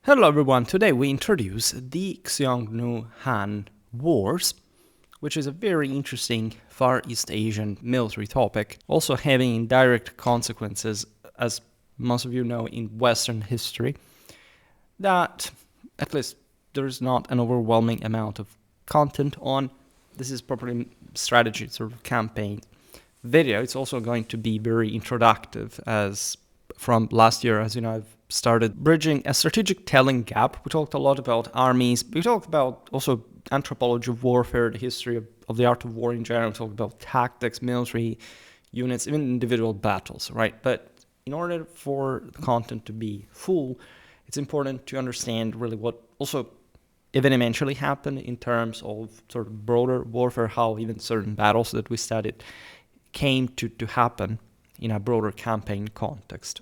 Hello everyone, today we introduce the Xiongnu Han Wars, which is a very interesting Far East Asian military topic, also having direct consequences, as most of you know, in Western history, that at least there's not an overwhelming amount of content on. This is properly strategy, sort of campaign video. It's also going to be very introductive, as from last year, as you know, I've started bridging a strategic telling gap. We talked a lot about armies. We talked about also anthropology of warfare, the history of the art of war in general. We talked about tactics, military units, even individual battles, right? But in order for the content to be full, it's important to understand really what also eventually happened in terms of sort of broader warfare, how even certain battles that we studied came to happen in a broader campaign context.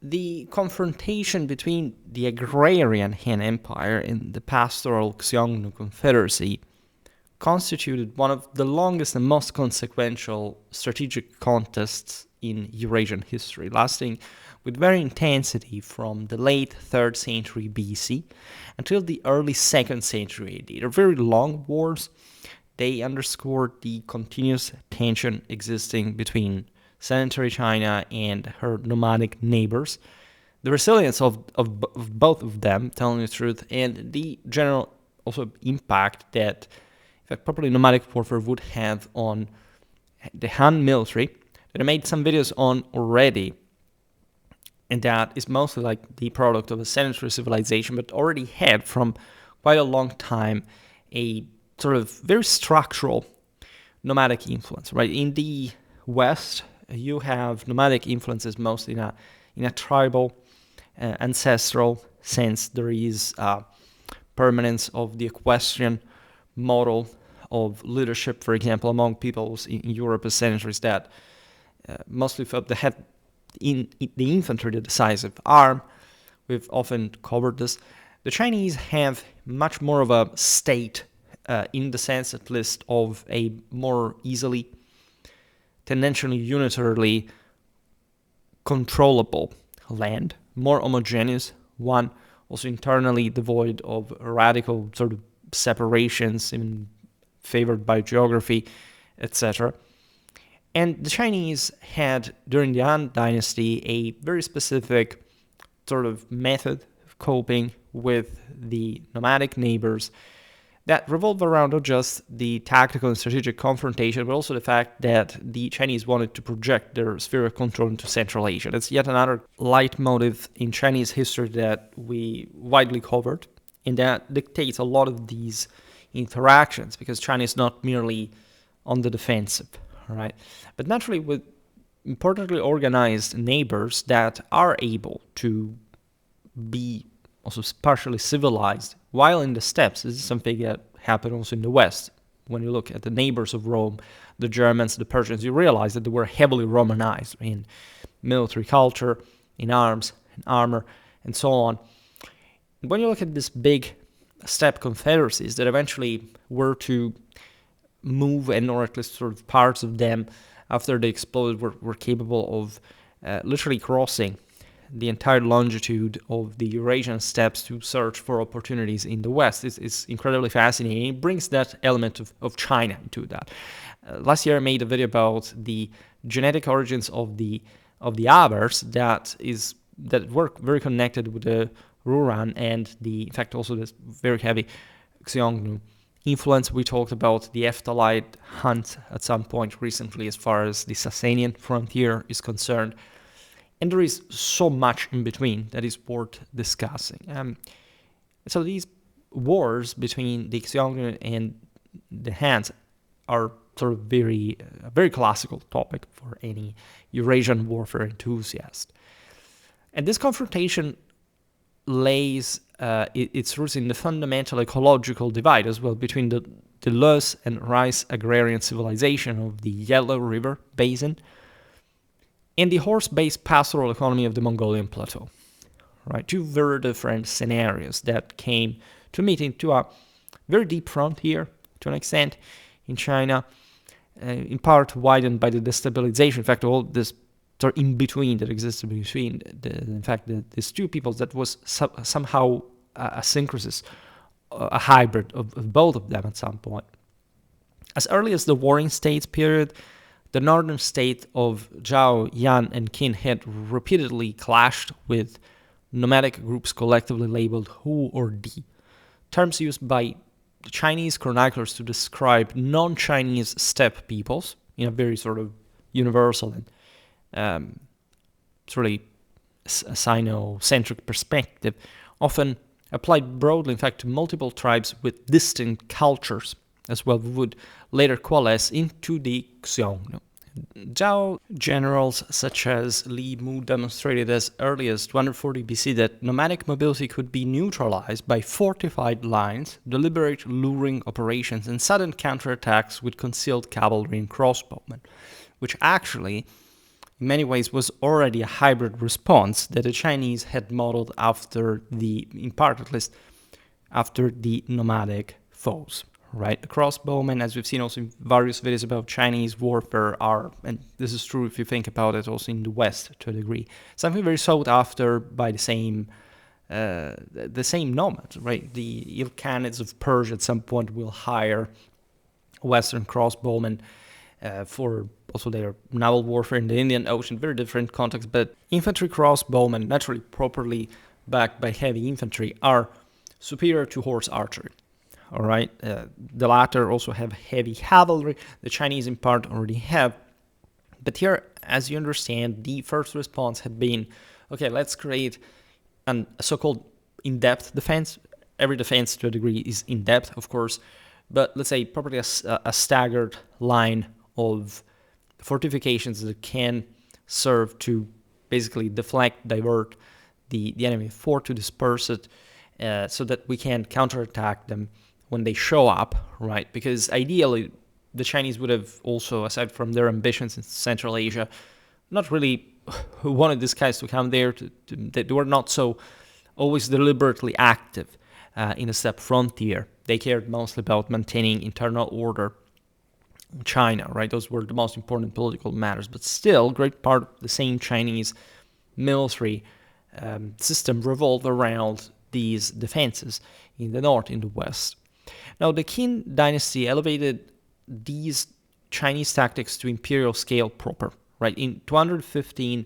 The confrontation between the agrarian Han Empire and the pastoral Xiongnu Confederacy constituted one of the longest and most consequential strategic contests in Eurasian history, lasting with very intensity from the late 3rd century BC until the early 2nd century AD. They're very long wars. They underscored the continuous tension existing between sedentary China and her nomadic neighbors, the resilience of both of them, telling the truth, and the general also impact that, in fact, properly nomadic warfare would have on the Han military, that I made some videos on already, and that is mostly like the product of a sedentary civilization, but already had from quite a long time a sort of very structural nomadic influence, right? In the West, you have nomadic influences mostly in a tribal, ancestral sense. There is permanence of the equestrian model of leadership, for example, among peoples in Europe as centuries that mostly felt they had in the infantry the decisive arm. We've often covered this. The Chinese have much more of a state in the sense, at least, of a more easily tendentially unitarily controllable land, more homogeneous one, also internally devoid of radical sort of separations, even favored by geography, etc. And the Chinese had, during the Han Dynasty, a very specific sort of method of coping with the nomadic neighbors that revolved around not just the tactical and strategic confrontation, but also the fact that the Chinese wanted to project their sphere of control into Central Asia. That's yet another leitmotif in Chinese history that we widely covered, and that dictates a lot of these interactions, because China is not merely on the defensive, right? But naturally, with importantly organized neighbors that are able to be also partially civilized while in the steppes. This is something that happened also in the West. When you look at the neighbors of Rome, the Germans, the Persians, you realize that they were heavily Romanized in military culture, in arms, in armor, and so on. When you look at these big steppe confederacies that eventually were to move, and or at least sort of parts of them, after they exploded, were capable of literally crossing the entire longitude of the Eurasian steppes to search for opportunities in the West. It's incredibly fascinating. It brings that element of China into that. Last year I made a video about the genetic origins of the Avars that were very connected with the Ruran and in fact also this very heavy Xiongnu influence. We talked about the Ephthalite hunt at some point recently as far as the Sasanian frontier is concerned. And there is so much in between that is worth discussing. So these wars between the Xiongnu and the Hans are sort of a very classical topic for any Eurasian warfare enthusiast. And this confrontation lays its roots in the fundamental ecological divide as well between the loess and rice agrarian civilization of the Yellow River Basin and the horse-based pastoral economy of the Mongolian plateau. Right, two very different scenarios that came to meet into a very deep frontier, to an extent, in China, in part widened by the destabilization. In fact, all this sort of in between that existed between these two peoples, that was somehow a synthesis, a hybrid of both of them at some point. As early as the Warring States period, the northern state of Zhao, Yan, and Qin had repeatedly clashed with nomadic groups collectively labeled Hu or Di, terms used by Chinese chroniclers to describe non-Chinese steppe peoples in a very sort of universal and sort of Sino-centric perspective, often applied broadly, in fact, to multiple tribes with distinct cultures, as well would later coalesce into the Xiongnu. Zhao generals such as Li Mu demonstrated as early as 240 BC that nomadic mobility could be neutralized by fortified lines, deliberate luring operations, and sudden counterattacks with concealed cavalry and crossbowmen, which actually, in many ways, was already a hybrid response that the Chinese had modeled after in part at least, after the nomadic foes. Right, the crossbowmen, as we've seen also in various videos about Chinese warfare, are, and this is true if you think about it also in the West to a degree, something very sought after by the same nomads, right? The Ilkhanates of Persia at some point will hire Western crossbowmen for also their naval warfare in the Indian Ocean, very different context, but infantry crossbowmen, naturally properly backed by heavy infantry, are superior to horse archery. All right, the latter also have heavy cavalry. The Chinese in part already have. But here, as you understand, the first response had been, okay, let's create a so-called in-depth defense. Every defense to a degree is in-depth, of course, but let's say properly a staggered line of fortifications that can serve to basically deflect, divert the enemy force, to disperse it, so that we can counterattack them when they show up, right? Because ideally, the Chinese would have also, aside from their ambitions in Central Asia, not really wanted these guys to come there. They were not so always deliberately active in the steppe frontier. They cared mostly about maintaining internal order in China, right? Those were the most important political matters. But still, great part of the same Chinese military system revolved around these defenses in the north, in the west. Now, the Qin dynasty elevated these Chinese tactics to imperial scale proper, right? In 215,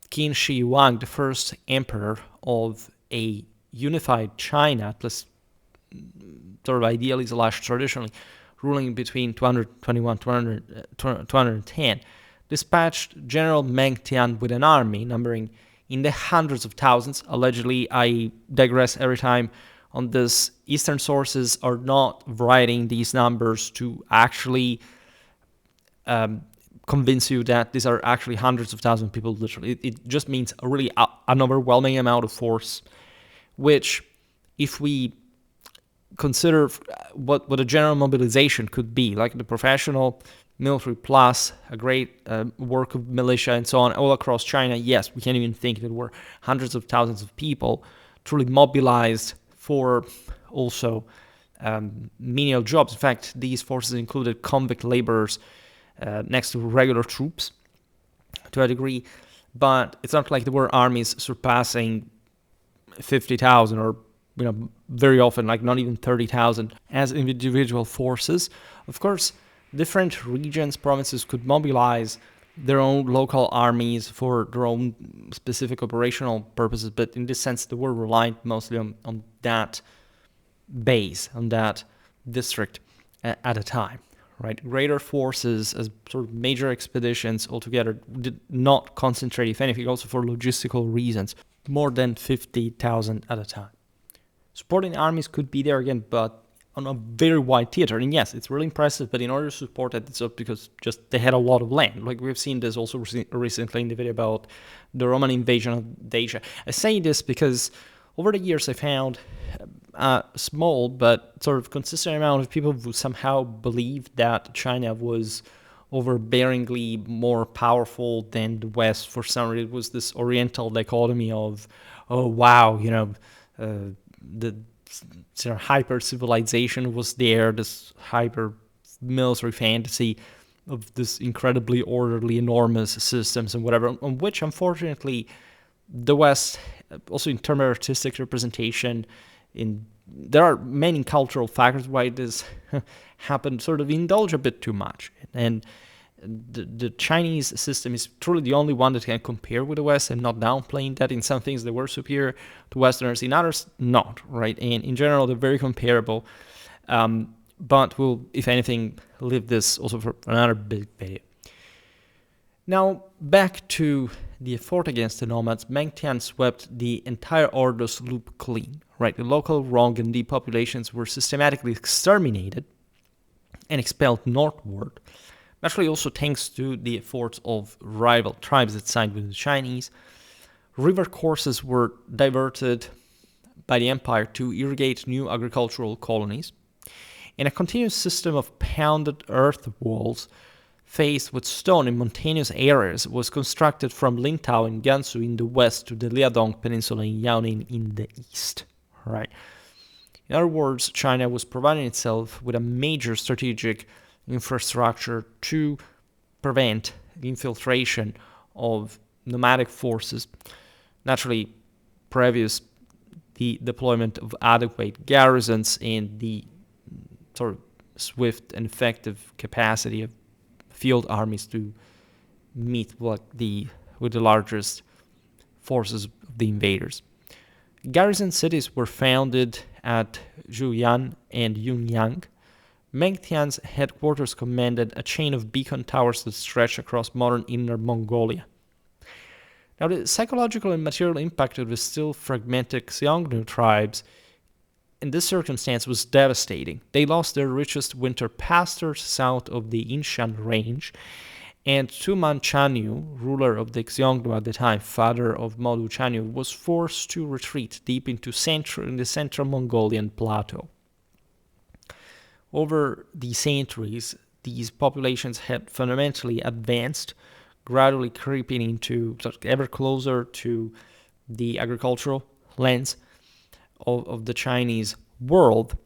Qin Shi Huang, the first emperor of a unified China, plus sort of ideally / traditionally ruling between 221 210, dispatched General Meng Tian with an army numbering in the hundreds of thousands. Allegedly, I digress every time on this. Eastern sources are not writing these numbers to actually convince you that these are actually hundreds of thousands of people, literally. It just means a really an overwhelming amount of force, which, if we consider what a general mobilization could be, like the professional military plus a great work of militia and so on all across China, yes, we can't even think there were hundreds of thousands of people truly mobilized for also menial jobs. In fact, these forces included convict laborers next to regular troops to a degree, but it's not like there were armies surpassing 50,000 or, very often, like not even 30,000 as individual forces. Of course, different regions, provinces could mobilize their own local armies for their own specific operational purposes, but in this sense, they were reliant mostly on that base, on that district at a time, right? Greater forces as sort of major expeditions altogether did not concentrate, if anything, also for logistical reasons, more than 50,000 at a time. Supporting armies could be there again, but on a very wide theater. And yes, it's really impressive, but in order to support it, it's up because just they had a lot of land. Like we've seen this also recently in the video about the Roman invasion of Dacia. I say this because over the years I found a small but sort of consistent amount of people who somehow believed that China was overbearingly more powerful than the West. For some reason, it was this Oriental dichotomy of, oh wow, the hyper civilization was there, this hyper military fantasy, of this incredibly orderly, enormous systems and whatever, on which, unfortunately, the West, also in terms of artistic representation, there are many cultural factors why this happened, sort of indulge a bit too much. And the Chinese system is truly the only one that can compare with the West, and not downplaying that. In some things they were superior to Westerners, in others not, right? And in general, they're very comparable. But we'll, if anything, leave this also for another big video. Now, back to the effort against the nomads. Meng Tian swept the entire Ordos loop clean, right? The local Rong and Di populations were systematically exterminated and expelled northward. Naturally, also thanks to the efforts of rival tribes that sided with the Chinese. River courses were diverted by the empire to irrigate new agricultural colonies. And a continuous system of pounded earth walls faced with stone in mountainous areas was constructed from Lintao in Gansu in the west to the Liaodong Peninsula in Yaoning in the east. Right. In other words, China was providing itself with a major strategic infrastructure to prevent the infiltration of nomadic forces. Naturally, previous the deployment of adequate garrisons and the sort of swift and effective capacity of field armies to meet with the largest forces of the invaders. Garrison cities were founded at Zhuyan and Yunyang. Meng Tian's headquarters commanded a chain of beacon towers that stretched across modern Inner Mongolia. Now, the psychological and material impact of the still fragmented Xiongnu tribes in this circumstance was devastating. They lost their richest winter pastures south of the Yinshan range, and Modu Chanyu, ruler of the Xiongnu at the time, father of Modu Chanyu, was forced to retreat deep into the central Mongolian plateau. Over the centuries, these populations had fundamentally advanced, gradually creeping into ever closer to the agricultural lands of the Chinese world,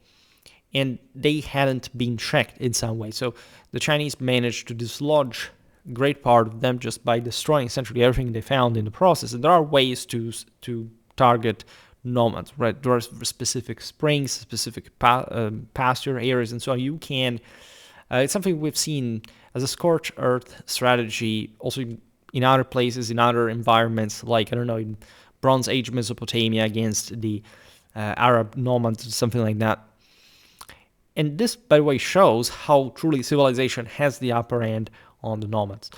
and they hadn't been checked in some way. So the Chinese managed to dislodge a great part of them just by destroying essentially everything they found in the process. And there are ways to target nomads, right? There are specific springs, specific pasture areas, and so you can. It's something we've seen as a scorched earth strategy, also in other places, in other environments, like, I don't know, in Bronze Age Mesopotamia against the Arab nomads, something like that. And this, by the way, shows how truly civilization has the upper hand on the nomads.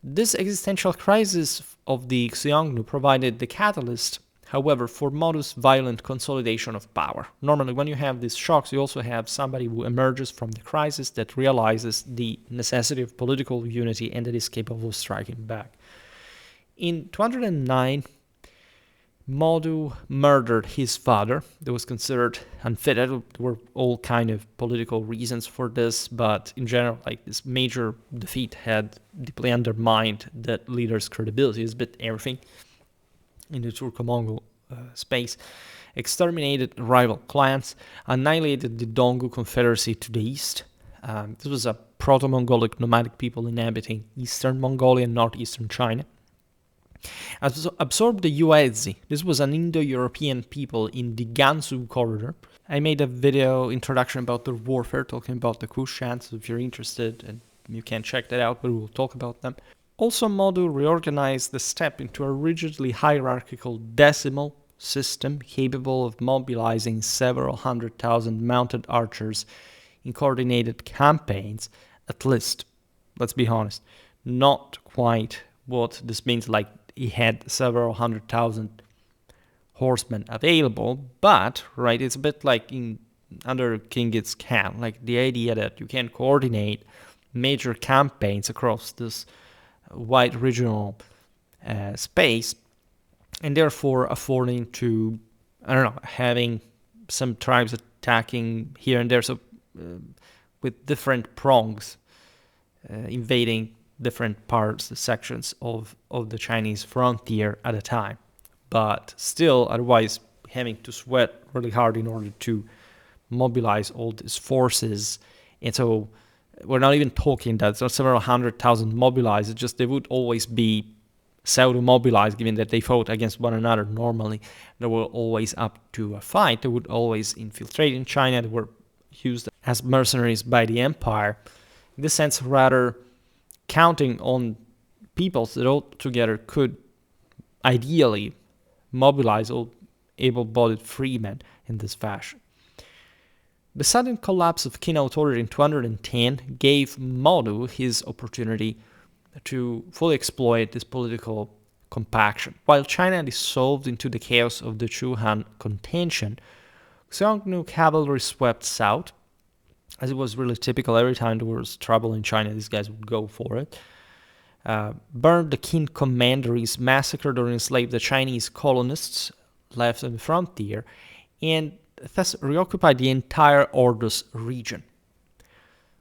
This existential crisis of the Xiongnu provided the catalyst, however, for Modu's violent consolidation of power. Normally, when you have these shocks, you also have somebody who emerges from the crisis that realizes the necessity of political unity and that is capable of striking back. In 209, Modu murdered his father. That was considered unfit. There were all kind of political reasons for this, but in general, like, this major defeat had deeply undermined that leader's credibility. It's a bit everything in the Turco-Mongol space. Exterminated rival clans, annihilated the Dongwu Confederacy to the east. This was a proto-Mongolic nomadic people inhabiting eastern Mongolia and northeastern China. Absorbed the Yuezhi. This was an Indo-European people in the Gansu corridor. I made a video introduction about their warfare, talking about the Kushans, so if you're interested, and you can check that out, but we'll talk about them. Also, Modu reorganized the steppe into a rigidly hierarchical decimal system capable of mobilizing several 100,000 mounted archers in coordinated campaigns, at least, let's be honest, not quite what this means, like he had several 100,000 horsemen available, but, right, it's a bit like under Genghis Khan, like the idea that you can coordinate major campaigns across this wide regional space, and therefore affording to, I don't know, having some tribes attacking here and there, so with different prongs, invading different parts, sections of the Chinese frontier at a time, but still otherwise having to sweat really hard in order to mobilize all these forces. And so We're not even talking that it's not several 100,000 mobilized. It's just they would always be pseudo-mobilized, given that they fought against one another normally. They were always up to a fight. They would always infiltrate in China. They were used as mercenaries by the empire. In this sense, rather counting on peoples that all together could ideally mobilize all able-bodied freemen in this fashion. The sudden collapse of Qin authority in 210 gave Modu his opportunity to fully exploit this political compaction. While China dissolved into the chaos of the Chu-Han contention, Xiongnu cavalry swept south, as it was really typical. Every time there was trouble in China, these guys would go for it. Burned the Qin commanderies, massacred or enslaved the Chinese colonists left on the frontier, and thus reoccupied the entire Ordos region.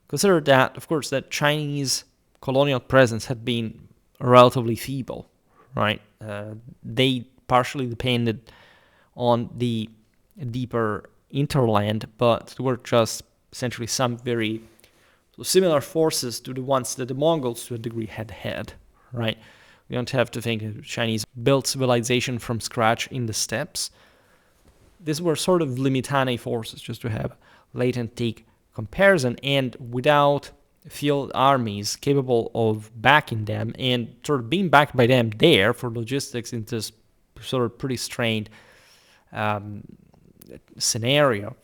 Consider that, of course, that Chinese colonial presence had been relatively feeble, right? They partially depended on the deeper hinterland, but there were just essentially some very similar forces to the ones that the Mongols to a degree had, right? We don't have to think the Chinese built civilization from scratch in the steppes. These were sort of limitane forces, just to have latent comparison, and without field armies capable of backing them and sort of being backed by them there for logistics in this sort of pretty strained scenario.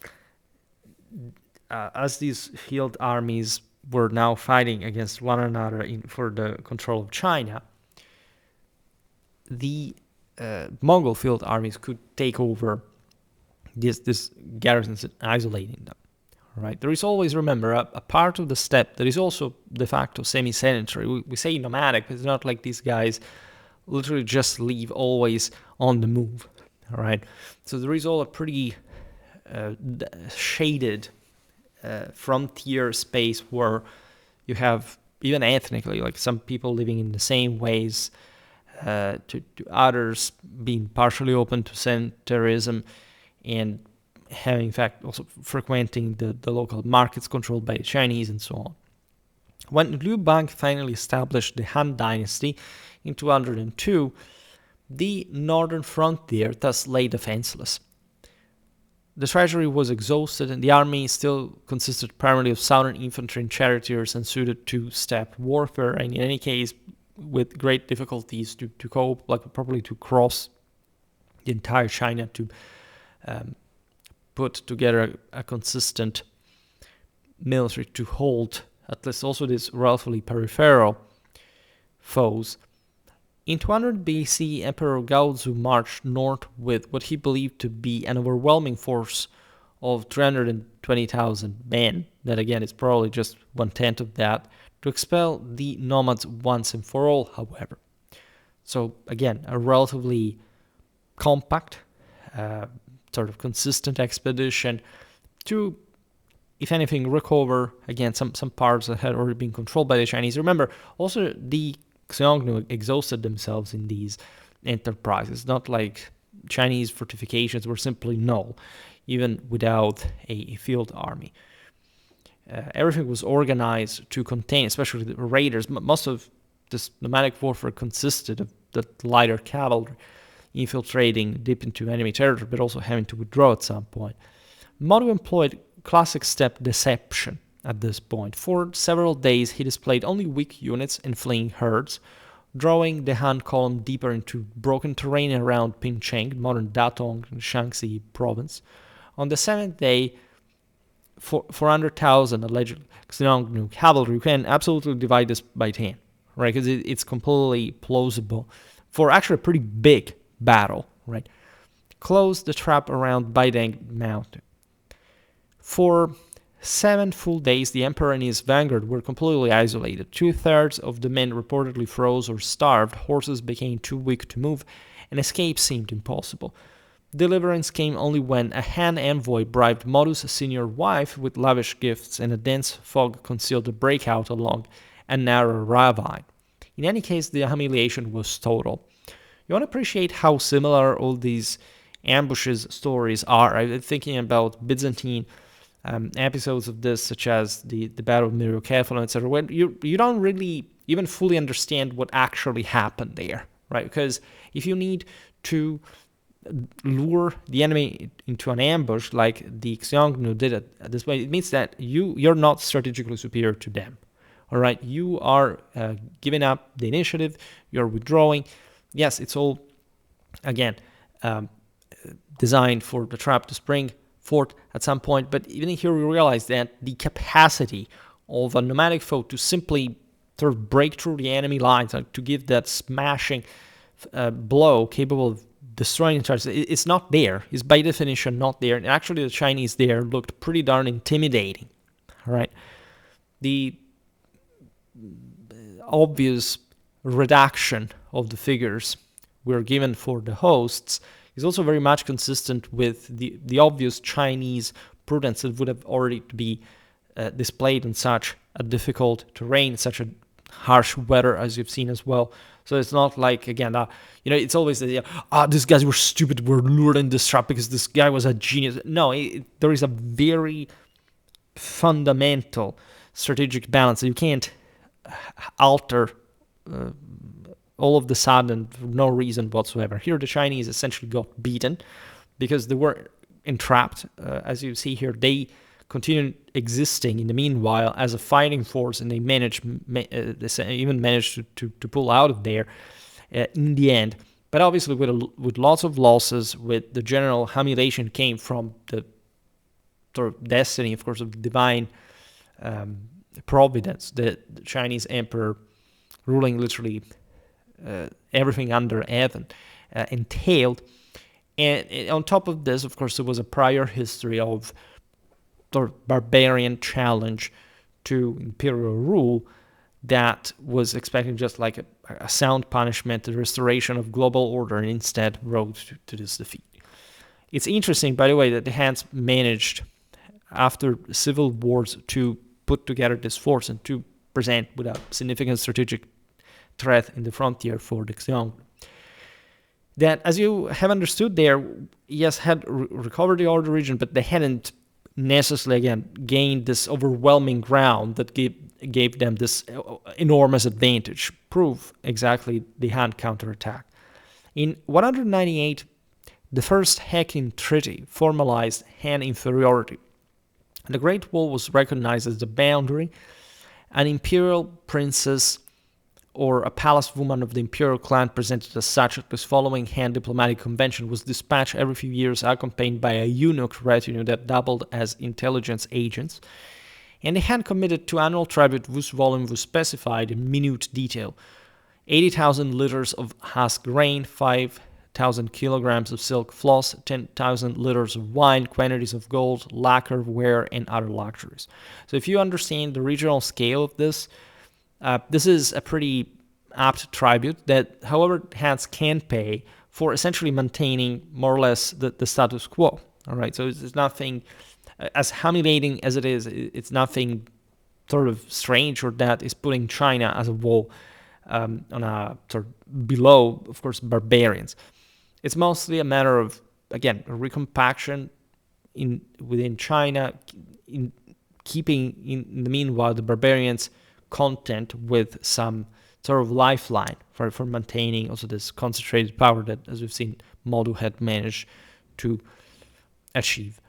As these field armies were now fighting against one another for the control of China, the Mongol field armies could take over this garrisons and isolating them. Right? There is always, remember, a part of the steppe that is also de facto semi-sedentary. We say nomadic, but it's not like these guys literally just leave always on the move. All right? So there is all a pretty shaded frontier space where you have, even ethnically, like some people living in the same ways, to others being partially open to sedentarism, and having, in fact, also frequenting the local markets controlled by the Chinese and so on. When Liu Bang finally established the Han dynasty in 202, the northern frontier thus lay defenseless. The treasury was exhausted, and the army still consisted primarily of southern infantry and charioteers unsuited to steppe warfare, and in any case, with great difficulties to cope, like properly to cross the entire China to put together a consistent military to hold at least also these relatively peripheral foes. In 200 BC, Emperor Gaozu marched north with what he believed to be an overwhelming force of 320,000 men, that again is probably just 1/10 of that, to expel the nomads once and for all, however. So again, a relatively compact, sort of consistent expedition to, if anything, recover, again, some parts that had already been controlled by the Chinese. Remember, also the Xiongnu exhausted themselves in these enterprises. Not like Chinese fortifications were simply null, even without a field army. Everything was organized to contain, especially the raiders. Most of this nomadic warfare consisted of the lighter cavalry infiltrating deep into enemy territory, but also having to withdraw at some point. Modu employed classic steppe deception at this point. For several days, he displayed only weak units and fleeing herds, drawing the Han column deeper into broken terrain around Pincheng, modern Datong, and Shaanxi province. On the seventh day, 400,000 allegedly Xiongnu cavalry. You can absolutely divide this by 10, right? Because it's completely plausible for actually a pretty big battle, right? Closed the trap around Baideng Mountain. For 7 full days, the emperor and his vanguard were completely isolated. 2/3 of the men reportedly froze or starved, horses became too weak to move, and escape seemed impossible. Deliverance came only when a Han envoy bribed Modu's senior wife with lavish gifts, and a dense fog concealed the breakout along a narrow ravine. In any case, the humiliation was total. You want to appreciate how similar all these ambushes stories are. I'm thinking about Byzantine episodes of this, such as the Battle of Myriokephalon, etc., where you don't really even fully understand what actually happened there, right? Because if you need to lure the enemy into an ambush like the Xiongnu did at this way, it means that you're not strategically superior to them. All right, you are giving up the initiative, you're withdrawing. Yes, it's all, again, designed for the trap to spring forth at some point, but even here we realize that the capacity of a nomadic foe to simply sort of break through the enemy lines, to give that smashing blow capable of destroying the charges, it's not there. It's by definition not there. And actually, the Chinese there looked pretty darn intimidating. All right, the obvious reduction of the figures we're given for the hosts is also very much consistent with the obvious Chinese prudence that would have already to be displayed in such a difficult terrain, such a harsh weather, as you've seen as well. So it's not like, again, it's always the, these guys were stupid, we're lured in this trap because this guy was a genius. No, there is a very fundamental strategic balance. You can't alter all of the sudden for no reason whatsoever. Here the Chinese essentially got beaten because they were entrapped. As you see here, they continued existing in the meanwhile as a fighting force, and they even managed to pull out of there in the end. But obviously with lots of losses, with the general humiliation came from the sort of destiny, of course, of divine providence, the Chinese emperor ruling literally everything under heaven entailed. And on top of this, of course, there was a prior history of the barbarian challenge to imperial rule that was expecting just like a sound punishment, the restoration of global order, and instead rode to this defeat. It's interesting, by the way, that the Hans managed, after civil wars, to put together this force and to present with a significant strategic threat in the frontier for the Xiongnu. That, as you have understood there, yes, had recovered the older region, but they hadn't necessarily, again, gained this overwhelming ground that gave them this enormous advantage. Prove exactly the Han counterattack. In 198, the first Hekin Treaty formalized Han inferiority. The Great Wall was recognized as the boundary. An imperial princess or a palace woman of the imperial clan presented as such at this following Han diplomatic convention was dispatched every few years, accompanied by a eunuch retinue that doubled as intelligence agents. And the Han committed to annual tribute whose volume was specified in minute detail: 80,000 liters of husk grain, 5,000 kilograms of silk floss, 10,000 liters of wine, quantities of gold, lacquer, ware, and other luxuries. So if you understand the regional scale of this, this is a pretty apt tribute that, however, Hans can pay for essentially maintaining more or less the status quo. All right, so it's nothing, as humiliating as it is, it's nothing sort of strange or that is putting China as a whole on a sort of below, of course, barbarians. It's mostly a matter of, again, a recompaction within China, in keeping in the meanwhile the barbarians content with some sort of lifeline for maintaining also this concentrated power that, as we've seen, Modu had managed to achieve.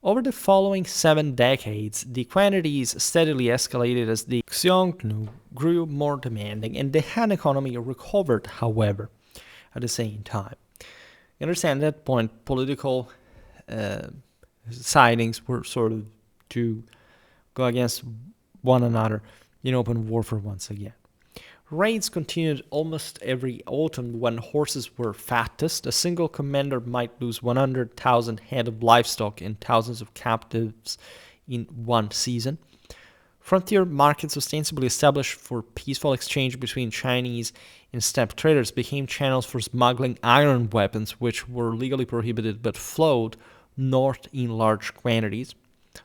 Over the following 7 decades, the quantities steadily escalated as the Xiongnu grew more demanding, and the Han economy recovered, however, at the same time. You understand, at that point, political sidings were sort of to go against one another in open warfare once again. Raids continued almost every autumn when horses were fattest. A single commander might lose 100,000 head of livestock and thousands of captives in one season. Frontier markets ostensibly established for peaceful exchange between Chinese and steppe traders became channels for smuggling iron weapons, which were legally prohibited but flowed north in large quantities.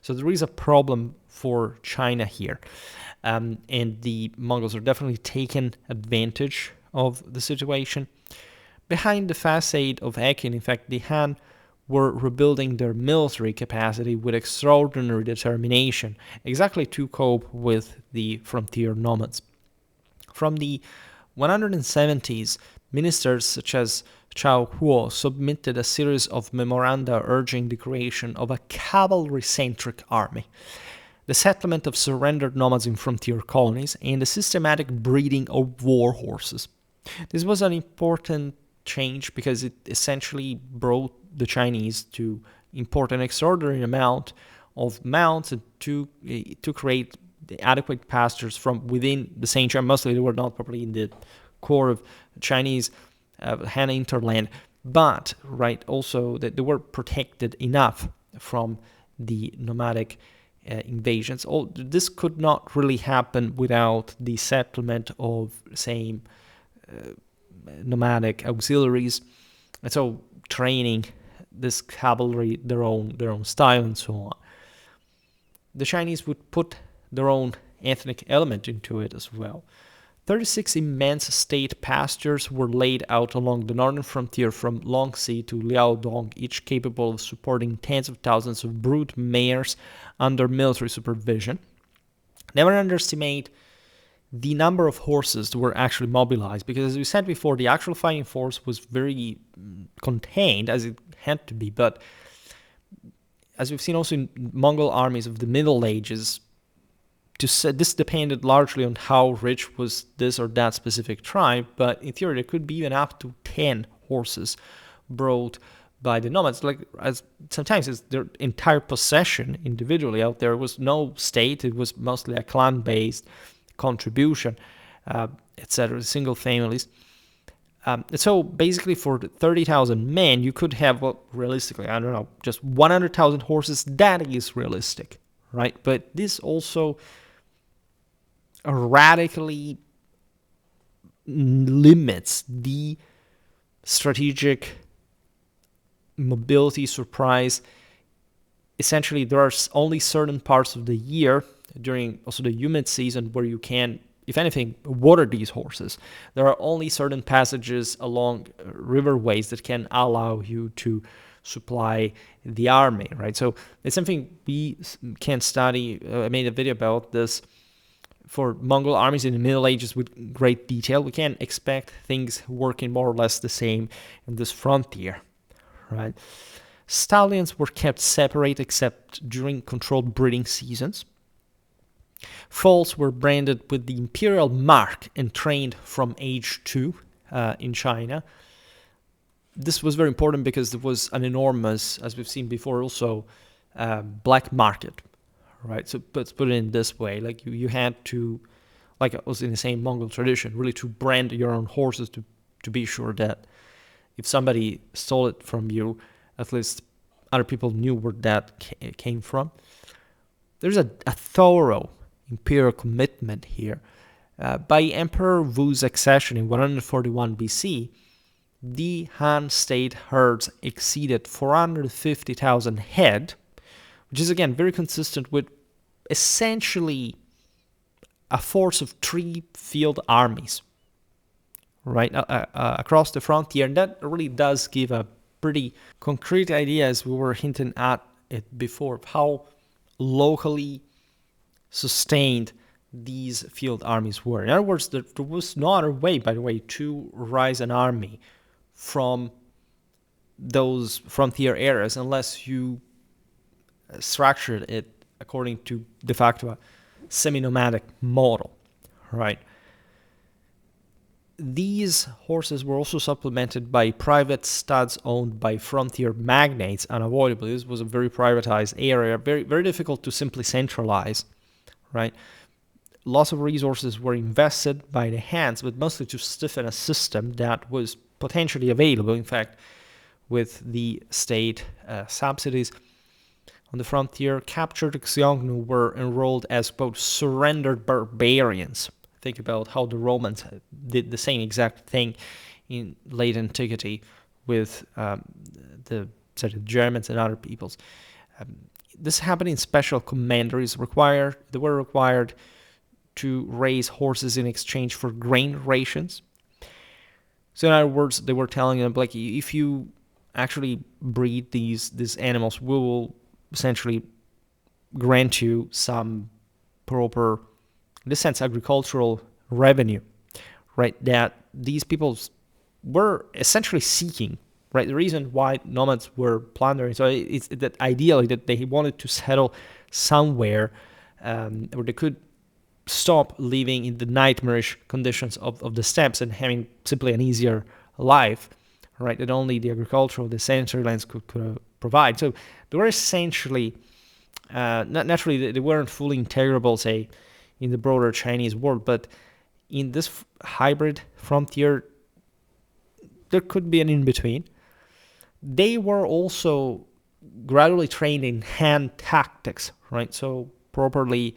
So there is a problem for China here. And the Mongols are definitely taking advantage of the situation. Behind the facade of Ekin, in fact, the Han were rebuilding their military capacity with extraordinary determination, exactly to cope with the frontier nomads. From the 170s, ministers such as Chao Huo submitted a series of memoranda urging the creation of a cavalry-centric army, the settlement of surrendered nomads in frontier colonies, and the systematic breeding of war horses. This was an important change because it essentially brought the Chinese to import an extraordinary amount of mounts to create the adequate pastures from within the sanctuary. Mostly they were not properly in the core of Chinese Han hinterland, but also that they were protected enough from the nomadic invasions. This could not really happen without the settlement of same nomadic auxiliaries, and so training this cavalry their own style and so on. The Chinese would put their own ethnic element into it as well. 36 immense state pastures were laid out along the northern frontier from Longxi to Liaodong, each capable of supporting tens of thousands of brood mares under military supervision. Never underestimate the number of horses that were actually mobilized, because as we said before, the actual fighting force was very contained, as it had to be, but as we've seen also in Mongol armies of the Middle Ages, this depended largely on how rich was this or that specific tribe, but in theory there could be even up to 10 horses brought by the nomads. Sometimes it's their entire possession individually out there. It was no state, it was mostly a clan-based contribution, etc., single families. So basically for 30,000 men, you could have, realistically, I don't know, just 100,000 horses. That is realistic, right? But this also radically limits the strategic mobility surprise. Essentially, there are only certain parts of the year during also the humid season where you can, if anything, water these horses. There are only certain passages along riverways that can allow you to supply the army, right? So it's something we can study. I made a video about this for Mongol armies in the Middle Ages with great detail. We can expect things working more or less the same in this frontier, right? Stallions were kept separate except during controlled breeding seasons. Foals were branded with the imperial mark and trained from age 2 in China. This was very important because there was an enormous, as we've seen before also, black market, right? So let's put it in this way. Like you had to, like it was in the same Mongol tradition, really to brand your own horses to be sure that if somebody stole it from you, at least other people knew where that came from. There's a thorough imperial commitment here. By Emperor Wu's accession in 141 BC, the Han state herds exceeded 450,000 head, which is again very consistent with essentially a force of 3 field armies, right, across the frontier. And that really does give a pretty concrete idea, as we were hinting at it before, of how locally sustained these field armies were. In other words, there was no other way, by the way, to rise an army from those frontier areas unless you structured it according to de facto a semi-nomadic model, right? These horses were also supplemented by private studs owned by frontier magnates, unavoidably. This was a very privatized area, very, very difficult to simply centralize, right? Lots of resources were invested by the Hans, but mostly to stiffen a system that was potentially available. In fact, with the state subsidies on the frontier, captured Xiongnu were enrolled as, quote, surrendered barbarians. Think about how the Romans did the same exact thing in late antiquity with the Germans and other peoples. This happened in special commanderies. They were required to raise horses in exchange for grain rations. So in other words, they were telling them, like, if you actually breed these animals, we will essentially grant you some proper, in this sense, agricultural revenue, right? That these peoples were essentially seeking, right? The reason why nomads were plundering, so it's that ideally that they wanted to settle somewhere where they could stop living in the nightmarish conditions of the steppes and having simply an easier life, right? That only the agricultural, the sanitary lands could provide. So they were essentially, naturally, they weren't fully integrable, say, in the broader Chinese world, but in this hybrid frontier, there could be an in-between. They were also gradually trained in hand tactics, right? So properly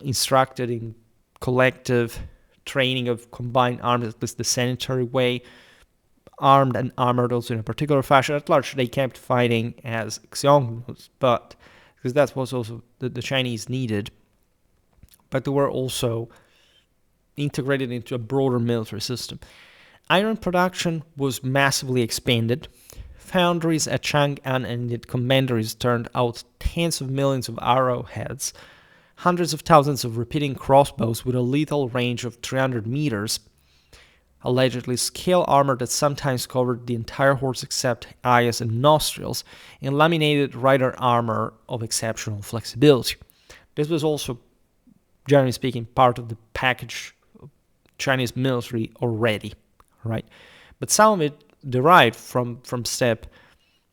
instructed in collective training of combined arms, at least the sanitary way, armed and armored also in a particular fashion. At large, they kept fighting as Xiongnu, but because that was also the Chinese needed, but they were also integrated into a broader military system. Iron production was massively expanded. Foundries at Chang'an and its commanderies turned out tens of millions of arrowheads, hundreds of thousands of repeating crossbows with a lethal range of 300 meters, allegedly scale armor that sometimes covered the entire horse except eyes and nostrils, and laminated rider armor of exceptional flexibility. This was also, generally speaking, part of the package of Chinese military already, right? But some of it derived from steppe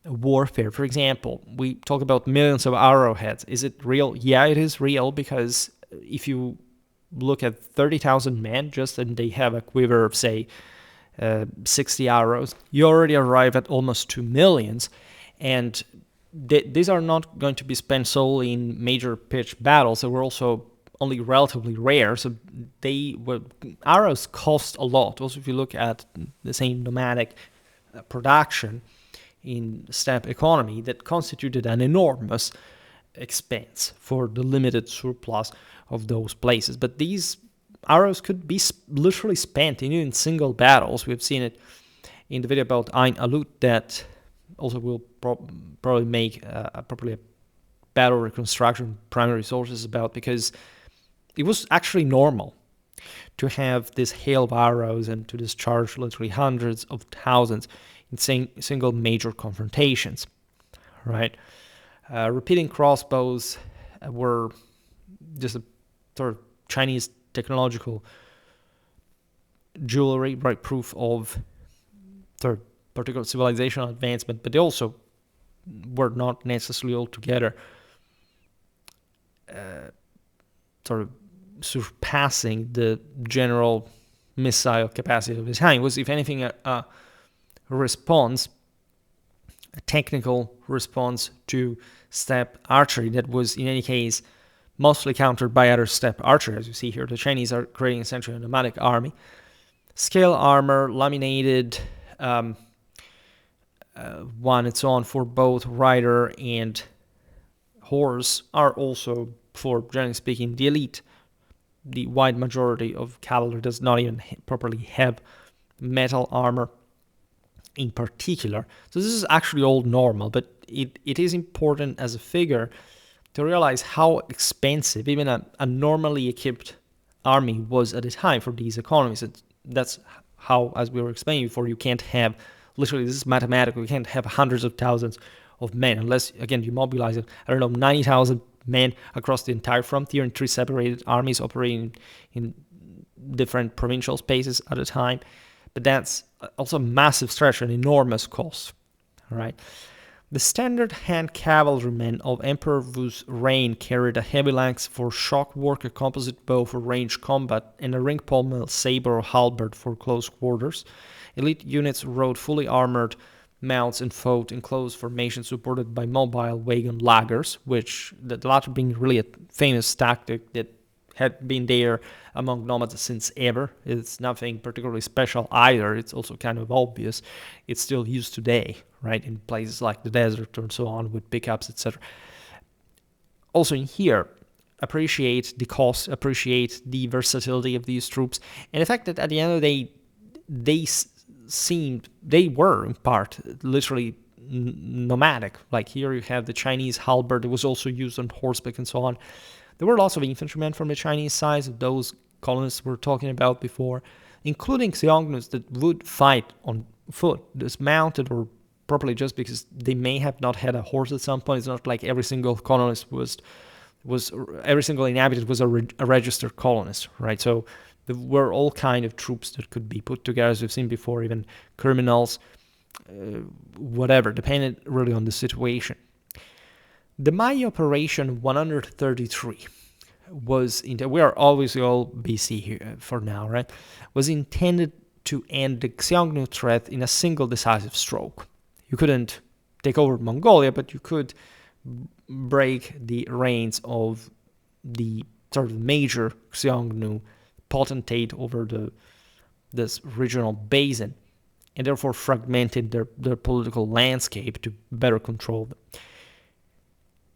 warfare. For example, we talk about millions of arrowheads. Is it real? Yeah, it is real, because if you look at 30,000 men and they have a quiver of, say, 60 arrows, you already arrive at almost 2 million. And these are not going to be spent solely in major pitched battles. They were also only relatively rare, so arrows cost a lot. Also, if you look at the same nomadic production in steppe economy, that constituted an enormous expense for the limited surplus of those places. But these arrows could be literally spent in single battles. We've seen it in the video about Ain Alut, that also will probably make properly a battle reconstruction primary sources about, because it was actually normal to have this hail of arrows and to discharge literally hundreds of thousands in single major confrontations, right? Repeating crossbows were just a sort of Chinese technological jewelry, right? Proof of third particular civilizational advancement, but they also were not necessarily altogether sort of surpassing the general missile capacity of the time. It was, if anything, a response, a technical response to steppe archery that was, in any case, mostly countered by other steppe archery. As you see here, the Chinese are creating essentially a nomadic army. Scale armor, laminated one and so on for both rider and horse are also, for generally speaking, the elite. The wide majority of cavalry does not even properly have metal armor in particular. So this is actually all normal, but it is important as a figure to realize how expensive even a normally equipped army was at the time for these economies. That's how, as we were explaining before, you can't have, literally, this is mathematical, you can't have hundreds of thousands of men unless, again, you mobilize, 90,000 men across the entire frontier in 3 separated armies operating in different provincial spaces at a time. But that's also a massive stretch, an enormous cost, right? The standard hand cavalrymen of Emperor Wu's reign carried a heavy lance for shock work, a composite bow for range combat, and a ring pommel saber or halberd for close quarters. Elite units rode fully armored mounts and fought in close formation supported by mobile wagon laggers, which the latter being really a famous tactic that had been there among nomads since ever. It's nothing particularly special either. It's also kind of obvious. It's still used today, right, in places like the desert and so on with pickups, etc. Also in here, appreciate the cost, appreciate the versatility of these troops, and the fact that at the end of the day, they they were in part literally nomadic. Like here you have the Chinese halberd, it was also used on horseback and so on. There were lots of infantrymen from the Chinese side, those colonists we're talking about before, including Xiongnu's that would fight on foot, dismounted or properly, just because they may have not had a horse at some point. It's not like every single colonist was every single inhabitant was a registered colonist, right? So there were all kind of troops that could be put together, as we've seen before, even criminals, whatever, depended really on the situation. The Mai Operation 133 we are obviously all BC here for now, right? Was intended to end the Xiongnu threat in a single decisive stroke. You couldn't take over Mongolia, but you could break the reins of the sort of major Xiongnu potentate over this regional basin, and therefore fragmented their political landscape to better control them.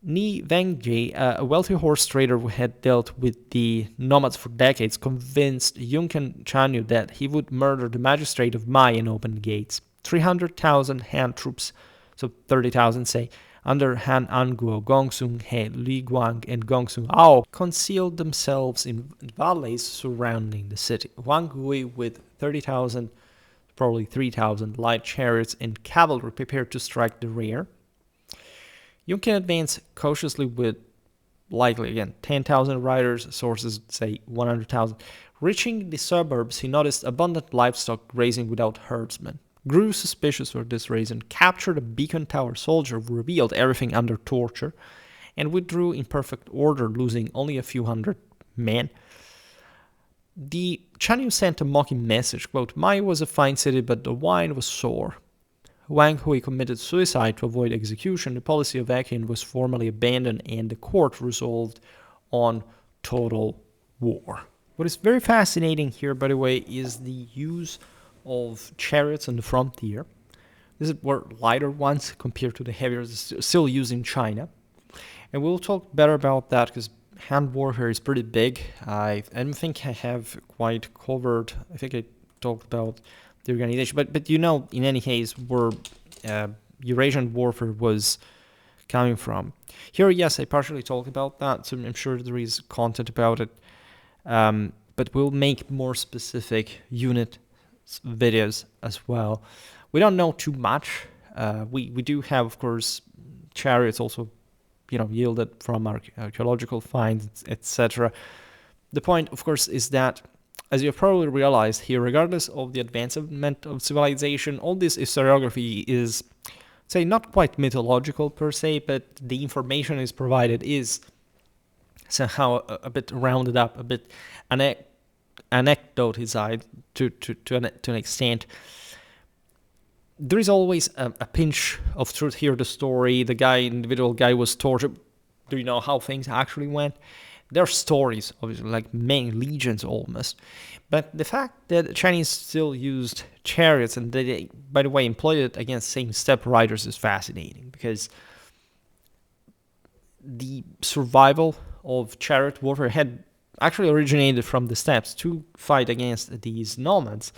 Ni Wengji, a wealthy horse trader who had dealt with the nomads for decades, convinced Yunkan Chanyu that he would murder the magistrate of Mai and open the gates. 300,000 Han troops, so 30,000 say, under Han Anguo, Gongsung He, Li Guang, and Gongsung Ao, concealed themselves in valleys surrounding the city. Wang Gui, with 30,000, probably 3,000 light chariots and cavalry, prepared to strike the rear. Yunkan advanced cautiously with, likely again, 10,000 riders, sources say 100,000. Reaching the suburbs, he noticed abundant livestock grazing without herdsmen. Grew suspicious for this reason, captured a beacon tower soldier who revealed everything under torture, and withdrew in perfect order, losing only a few hundred men. The Chanyu sent a mocking message, quote, "Mai was a fine city, but the wine was sour." Wang Hui committed suicide to avoid execution. The policy of Akin was formally abandoned, and the court resolved on total war. What is very fascinating here, by the way, is the use of chariots on the frontier. These were lighter ones compared to the heavier still used in China. And we'll talk better about that because hand warfare is pretty big. I don't think I have quite covered, I think I talked about the organization, but you know, in any case, where Eurasian warfare was coming from. Here, yes, I partially talked about that, so I'm sure there is content about it, but we'll make more specific unit videos as well. We don't know too much. We do have, of course, chariots also, yielded from archaeological finds, etc. The point, of course, is that, as you've probably realized here, regardless of the advancement of civilization, all this historiography is, say, not quite mythological per se, but the information is provided is somehow a bit rounded up, a bit anecdotized to an extent. There is always a pinch of truth here. The story, the individual guy was tortured. Do you know how things actually went? There are stories, obviously, like many legions almost. But the fact that the Chinese still used chariots and they, by the way, employed it against same-step riders is fascinating, because the survival of chariot warfare had actually originated from the steppes to fight against these nomads.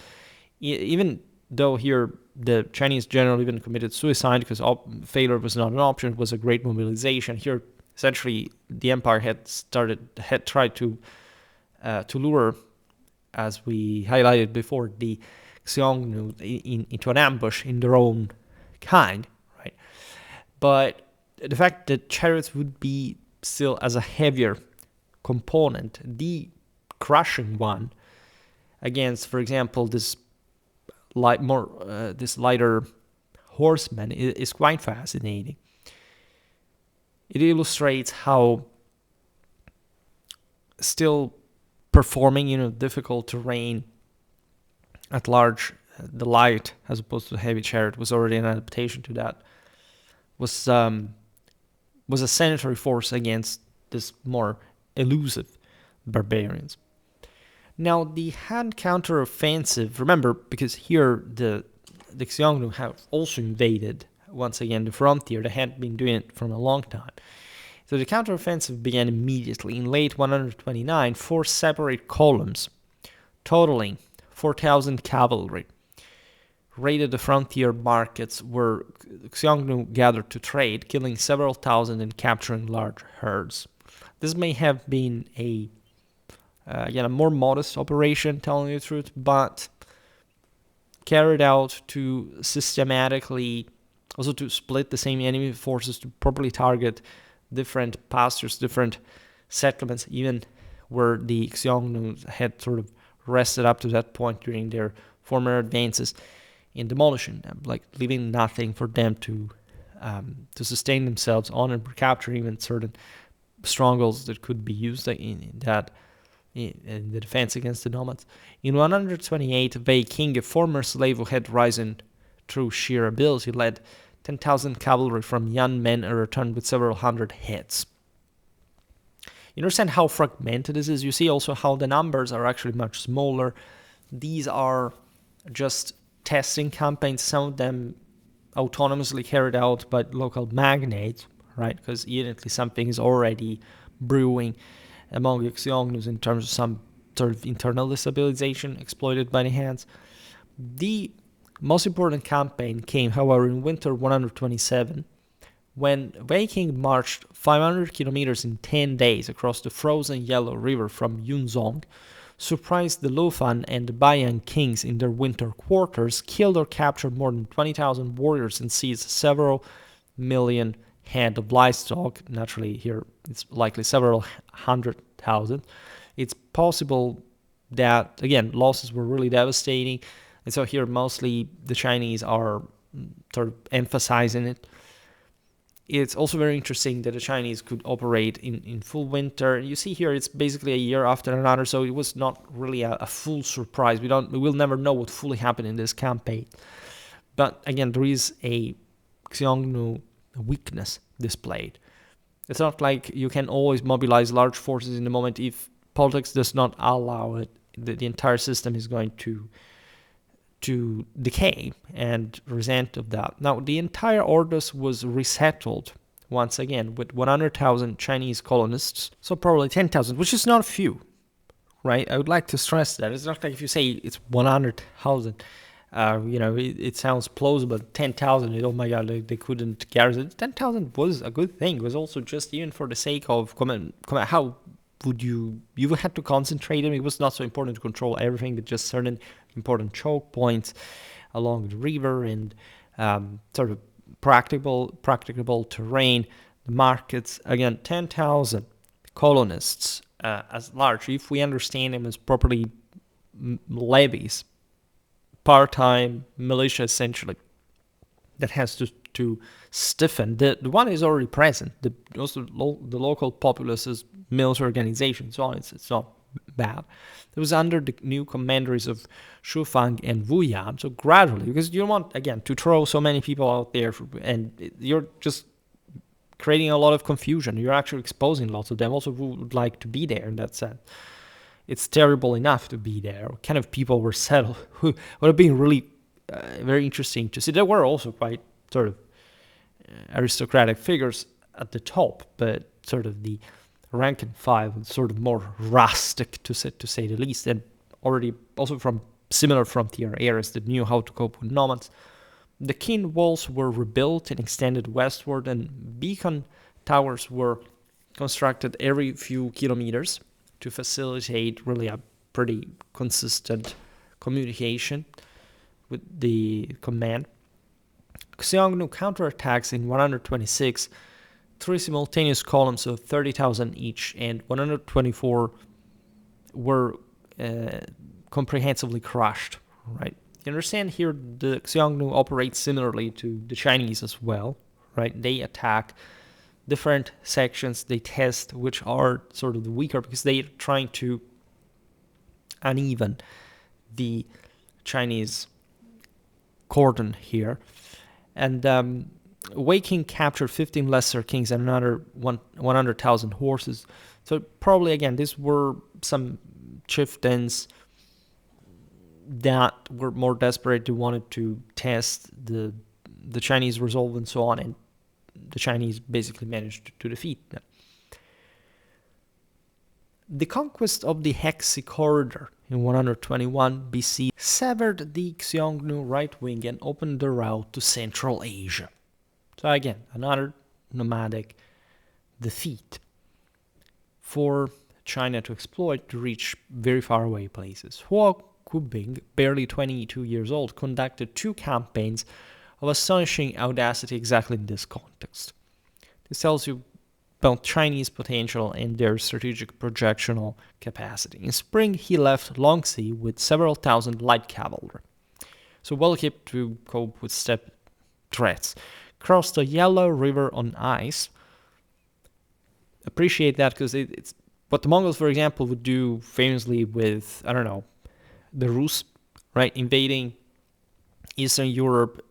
Even though here the Chinese general even committed suicide because failure was not an option, it was a great mobilization. Here, essentially, the empire had tried to lure, as we highlighted before, the Xiongnu into an ambush in their own kind, right? But the fact that chariots would be still as a heavier component, the crushing one, against, for example, this lighter horseman is quite fascinating. It illustrates how still performing, difficult terrain at large, the light as opposed to the heavy chariot was already an adaptation to that. Was a sanitary force against this more elusive barbarians. Now the Han counteroffensive, remember, because here the Xiongnu have also invaded once again the frontier. They had been doing it for a long time. So the counteroffensive began immediately. In late 129, 4 separate columns, totaling 4,000 cavalry, raided the frontier markets where Xiongnu gathered to trade, killing several thousand and capturing large herds. This may have been a more modest operation, telling you the truth, but carried out to systematically, also to split the same enemy forces, to properly target different pastures, different settlements, even where the Xiongnu had sort of rested up to that point during their former advances, in demolishing them, like leaving nothing for them to sustain themselves on, and capturing even certain strongholds that could be used in the defense against the nomads. In 128, Wei King, a former slave who had risen through sheer ability, led 10,000 cavalry from young men and returned with several hundred heads. You understand how fragmented this is? You see also how the numbers are actually much smaller. These are just testing campaigns, some of them autonomously carried out by local magnates, right? Because evidently something is already brewing among the Xiongnu's in terms of some sort of internal destabilization exploited by the Hans. The most important campaign came, however, in winter 127, when Wei King marched 500 kilometers in 10 days across the frozen Yellow River from Yunzong, surprised the Lufan and the Bayan kings in their winter quarters, killed or captured more than 20,000 warriors, and seized several million head of livestock. Naturally, here it's likely several 100,000. It's possible that, again, losses were really devastating. And so here mostly the Chinese are sort of emphasizing it. It's also very interesting that the Chinese could operate in full winter. You see here it's basically a year after another, so it was not really a full surprise. We will never know what fully happened in this campaign. But again, there is a Xiongnu weakness displayed. It's not like you can always mobilize large forces in the moment. If politics does not allow it, the entire system is going to decay and resent of that. Now, the entire Ordos was resettled once again with 100,000 Chinese colonists, so probably 10,000, which is not few, right? I would like to stress that. It's not like if you say it's 100,000, it sounds plausible. 10,000, oh my God, they couldn't garrison. 10,000 was a good thing. It was also just even for the sake of how would you had to concentrate them. It was not so important to control everything, but just certain important choke points along the river and sort of practicable terrain, the markets. Again, 10,000 colonists as large, if we understand them as properly levies, part-time militia essentially, that has to stiffen. The one is already present. The local populace's military organization, so on. It's not bad. It was under the new commanderies of Shufang and Wu Yan. So gradually, because you don't want, again, to throw so many people out there, and you're just creating a lot of confusion. You're actually exposing lots of them also who would like to be there in that sense. It's terrible enough to be there. What kind of people were settled who would have been really very interesting to see. There were also quite sort of aristocratic figures at the top, but sort of the rank and file was sort of more rustic to say the least, and already also from similar frontier areas that knew how to cope with nomads. The Qin walls were rebuilt and extended westward, and beacon towers were constructed every few kilometers to facilitate really a pretty consistent communication with the command. Xiongnu counterattacks in 126, 3 simultaneous columns of 30,000 each, and 124 were comprehensively crushed, right? You understand here the Xiongnu operates similarly to the Chinese as well, right? They attack different sections, they test which are sort of the weaker, because they're trying to uneven the Chinese cordon here. And Wei King captured 15 lesser kings and another 100,000 horses. So probably, again, these were some chieftains that were more desperate, they wanted to test the Chinese resolve and so on, and the Chinese basically managed to defeat them. The conquest of the Hexi corridor in 121 BC severed the Xiongnu right wing and opened the route to Central Asia. So again, another nomadic defeat for China to exploit to reach very far away places. Hua Kubing, barely 22 years old, conducted 2 campaigns of astonishing audacity exactly in this context. This tells you about Chinese potential and their strategic projectional capacity. In spring, he left Longxi with several thousand light cavalry, so well equipped to cope with steppe threats. Crossed the Yellow River on ice. Appreciate that because it's what the Mongols, for example, would do famously with, the Rus, right, invading Eastern Europe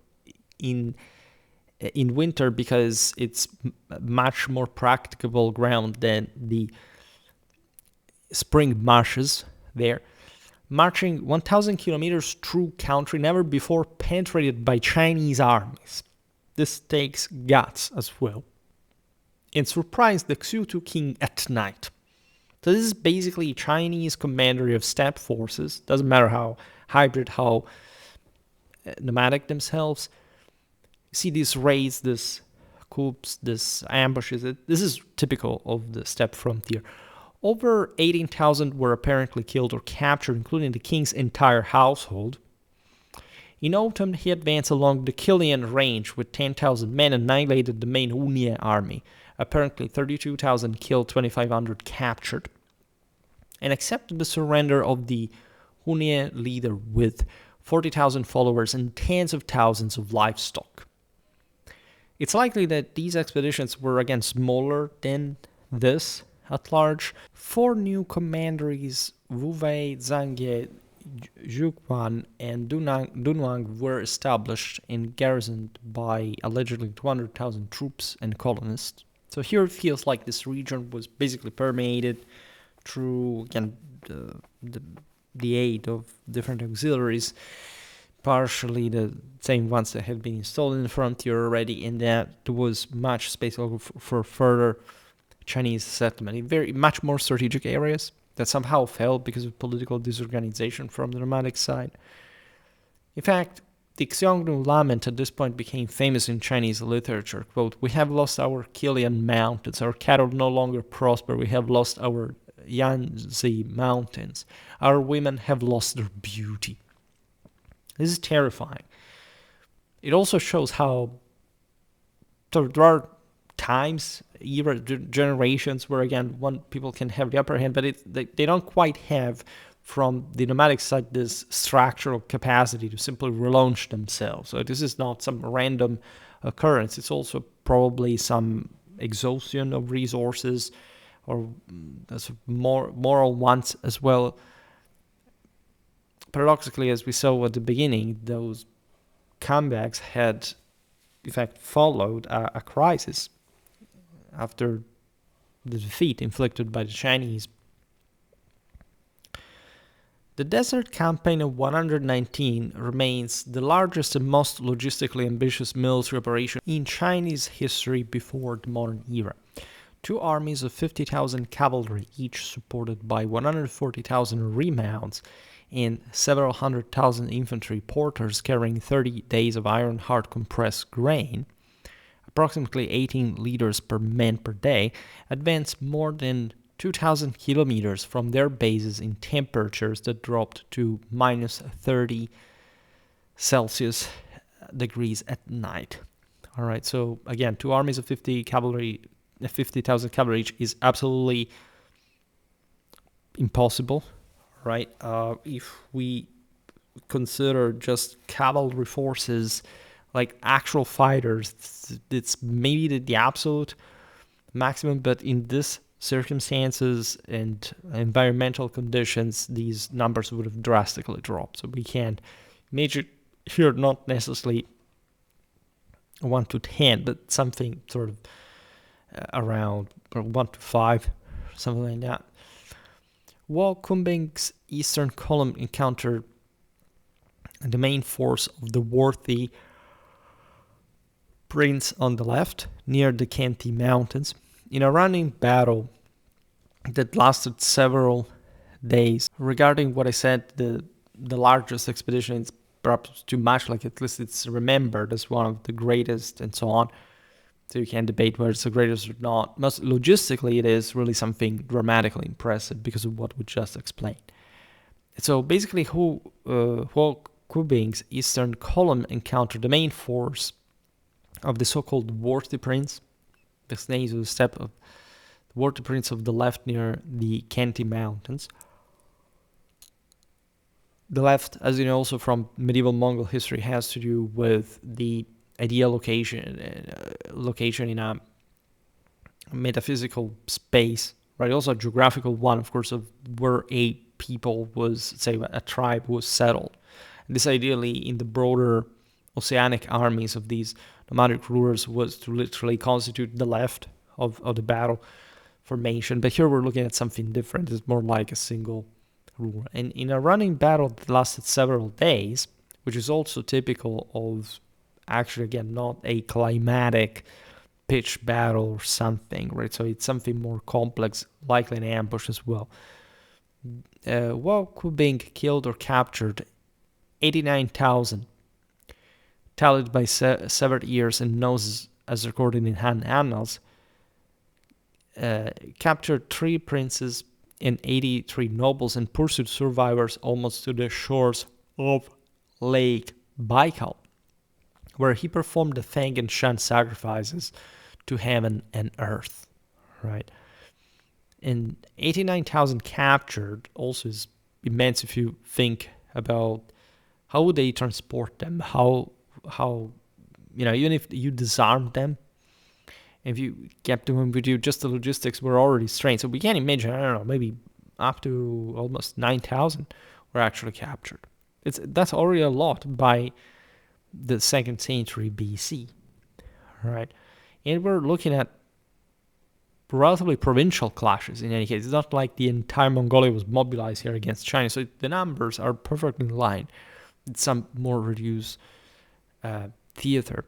in winter because it's much more practicable ground than the spring marshes there. Marching 1,000 kilometers through country never before penetrated by Chinese armies. This takes guts as well. And surprised the Xutu king at night. So this is basically Chinese commandery of steppe forces. Doesn't matter how hybrid, how nomadic themselves. You see these raids, these coups, these ambushes. This is typical of the steppe frontier. Over 18,000 were apparently killed or captured, including the king's entire household. In autumn, he advanced along the Kilian range with 10,000 men and annihilated the main Hunye army. Apparently 32,000 killed, 2,500 captured, and accepted the surrender of the Hunye leader with 40,000 followers and tens of thousands of livestock. It's likely that these expeditions were again smaller than this at large. 4 new commanderies, Wuvei, Zhangye, Zhuquan, and Dunhuang were established and garrisoned by allegedly 200,000 troops and colonists. So here it feels like this region was basically permeated through, again, the aid of different auxiliaries, partially the same ones that had been installed in the frontier already, and that there was much space for further Chinese settlement in very much more strategic areas that somehow fell because of political disorganization from the nomadic side. In fact, the Xiongnu lament at this point became famous in Chinese literature. Quote, "We have lost our Kilian mountains. Our cattle no longer prosper. We have lost our Yangtze mountains. Our women have lost their beauty." This is terrifying. It also shows how there are times, generations where, again, one people can have the upper hand, but they don't quite have, from the nomadic side, this structural capacity to simply relaunch themselves. So this is not some random occurrence. It's also probably some exhaustion of resources or moral wants as well. Paradoxically, as we saw at the beginning, those comebacks had, in fact, followed a crisis after the defeat inflicted by the Chinese. The Desert Campaign of 119 remains the largest and most logistically ambitious military operation in Chinese history before the modern era. 2 armies of 50,000 cavalry, each supported by 140,000 remounts and several 100,000 infantry porters carrying 30 days of iron hard compressed grain, approximately 18 liters per man per day, advanced more than 2,000 kilometers from their bases in temperatures that dropped to minus 30 Celsius degrees at night. All right, so again, 2 armies of 50,000 cavalry each is absolutely impossible, right? If we consider just cavalry forces like actual fighters, it's maybe the absolute maximum, but in this circumstances and environmental conditions, these numbers would have drastically dropped. So we can measure here not necessarily 1 to 10, but something sort of around 1 to 5, something like that. While Kumbing's eastern column encountered the main force of the worthy prince on the left, near the Kenti Mountains, in a running battle that lasted several days. Regarding what I said, the largest expedition is perhaps too much, like at least it's remembered as one of the greatest and so on. So you can debate whether it's the greatest or not. Most logistically, it is really something dramatically impressive because of what we just explained. So basically, Huo Kubing's eastern column encountered the main force of the so-called Worthy Prince. This name is the step of the Worthy Prince of the left near the Kenti Mountains. The left, as you know, also from medieval Mongol history, has to do with the ideal location in a metaphysical space, right? Also a geographical one, of course, of where a people was, say, a tribe was settled. This ideally in the broader oceanic armies of these nomadic rulers was to literally constitute the left of the battle formation. But here we're looking at something different. It's more like a single ruler. And in a running battle that lasted several days, which is also typical of, actually, again, not a climatic pitch battle or something, right? So it's something more complex, likely an ambush as well. Huo Kubing killed or captured 89,000, tallied by severed ears and noses as recorded in Han annals, captured 3 princes and 83 nobles and pursued survivors almost to the shores of Lake Baikal, where he performed the Fang and Shan sacrifices to heaven and earth, right? And 89,000 captured also is immense if you think about how would they transport them, how even if you disarmed them, if you kept them with you, just the logistics were already strained. So we can imagine, I don't know, maybe up to almost 9,000 were actually captured. That's already a lot by the 2nd century BC, right? And we're looking at relatively provincial clashes in any case. It's not like the entire Mongolia was mobilized here against China, so the numbers are perfectly in line. It's some more reduced theater.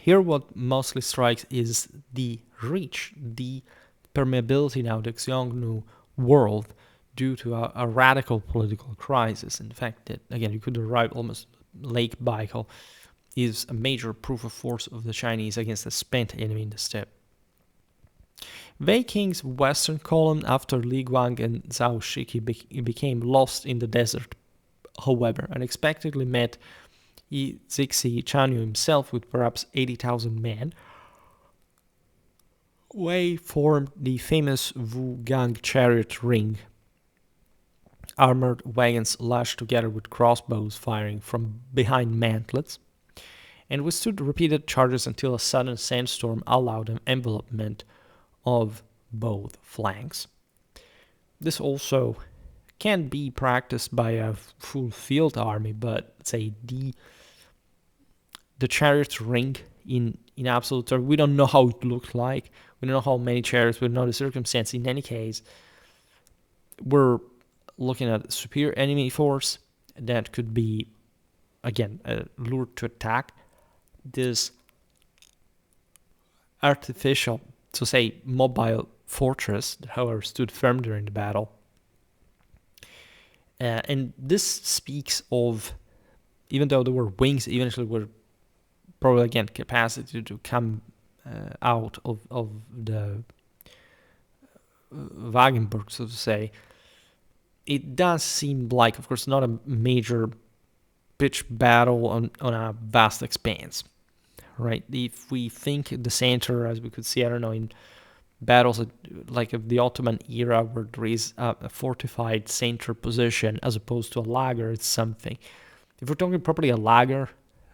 Here what mostly strikes is the reach, the permeability now, the Xiongnu world, due to a radical political crisis. In fact, that, again, you could arrive almost Lake Baikal is a major proof of force of the Chinese against a spent enemy in the steppe. Wei Qing's western column after Li Guang and Zhao Shiki became lost in the desert, however, unexpectedly met BC Chanyu himself with perhaps 80,000 men. Wei formed the famous Wu Gang chariot ring, armored wagons lashed together with crossbows firing from behind mantlets, and withstood repeated charges until a sudden sandstorm allowed an envelopment of both flanks. This also can be practiced by a full field army, but say the chariot ring in absolute terms, we don't know how it looked like. We don't know how many chariots, we don't know the circumstance. In any case, we're looking at a superior enemy force that could be, again, lured to attack this artificial, so say, mobile fortress that, however, stood firm during the battle. And this speaks of, even though there were wings, eventually were probably, again, capacity to come out of the Wagenburg, so to say, it does seem like, of course, not a major pitch battle on a vast expanse, right? If we think the center, as we could see, I don't know, in battles like of the Ottoman era where there is a fortified center position as opposed to a lager, it's something. If we're talking properly a lager,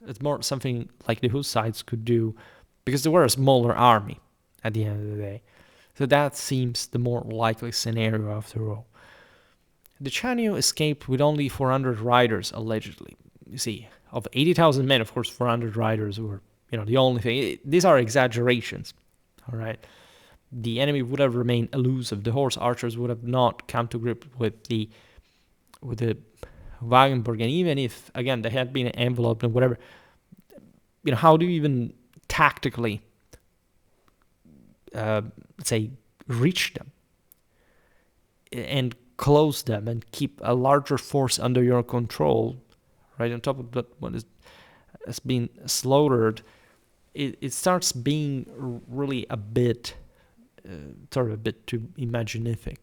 it's more something like the Hussites could do because they were a smaller army at the end of the day. So that seems the more likely scenario after all. The Chanyu escaped with only 400 riders, allegedly. You see, of 80,000 men, of course, 400 riders were, the only thing. These are exaggerations, all right? The enemy would have remained elusive. The horse archers would have not come to grip with the Wagenburg. And even if, again, they had been enveloped and whatever, how do you even tactically, say, reach them? and close them and keep a larger force under your control, right? On top of that, what has been slaughtered, it starts being really a bit, sort of a bit too imaginific.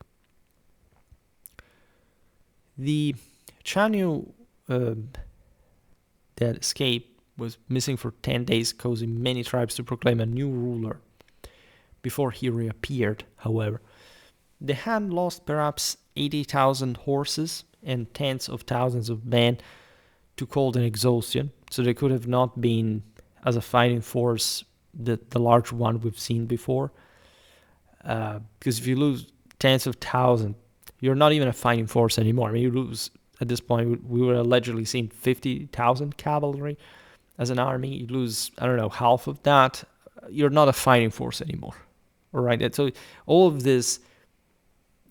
The Chanyu that escaped was missing for 10 days, causing many tribes to proclaim a new ruler before he reappeared, however. The Han lost perhaps 80,000 horses and tens of thousands of men to cold and exhaustion, so they could have not been, as a fighting force, the large one we've seen before. Because if you lose tens of thousands, you're not even a fighting force anymore. I mean, you lose, at this point, we were allegedly seeing 50,000 cavalry as an army. You lose, I don't know, half of that. You're not a fighting force anymore. All right. And so all of this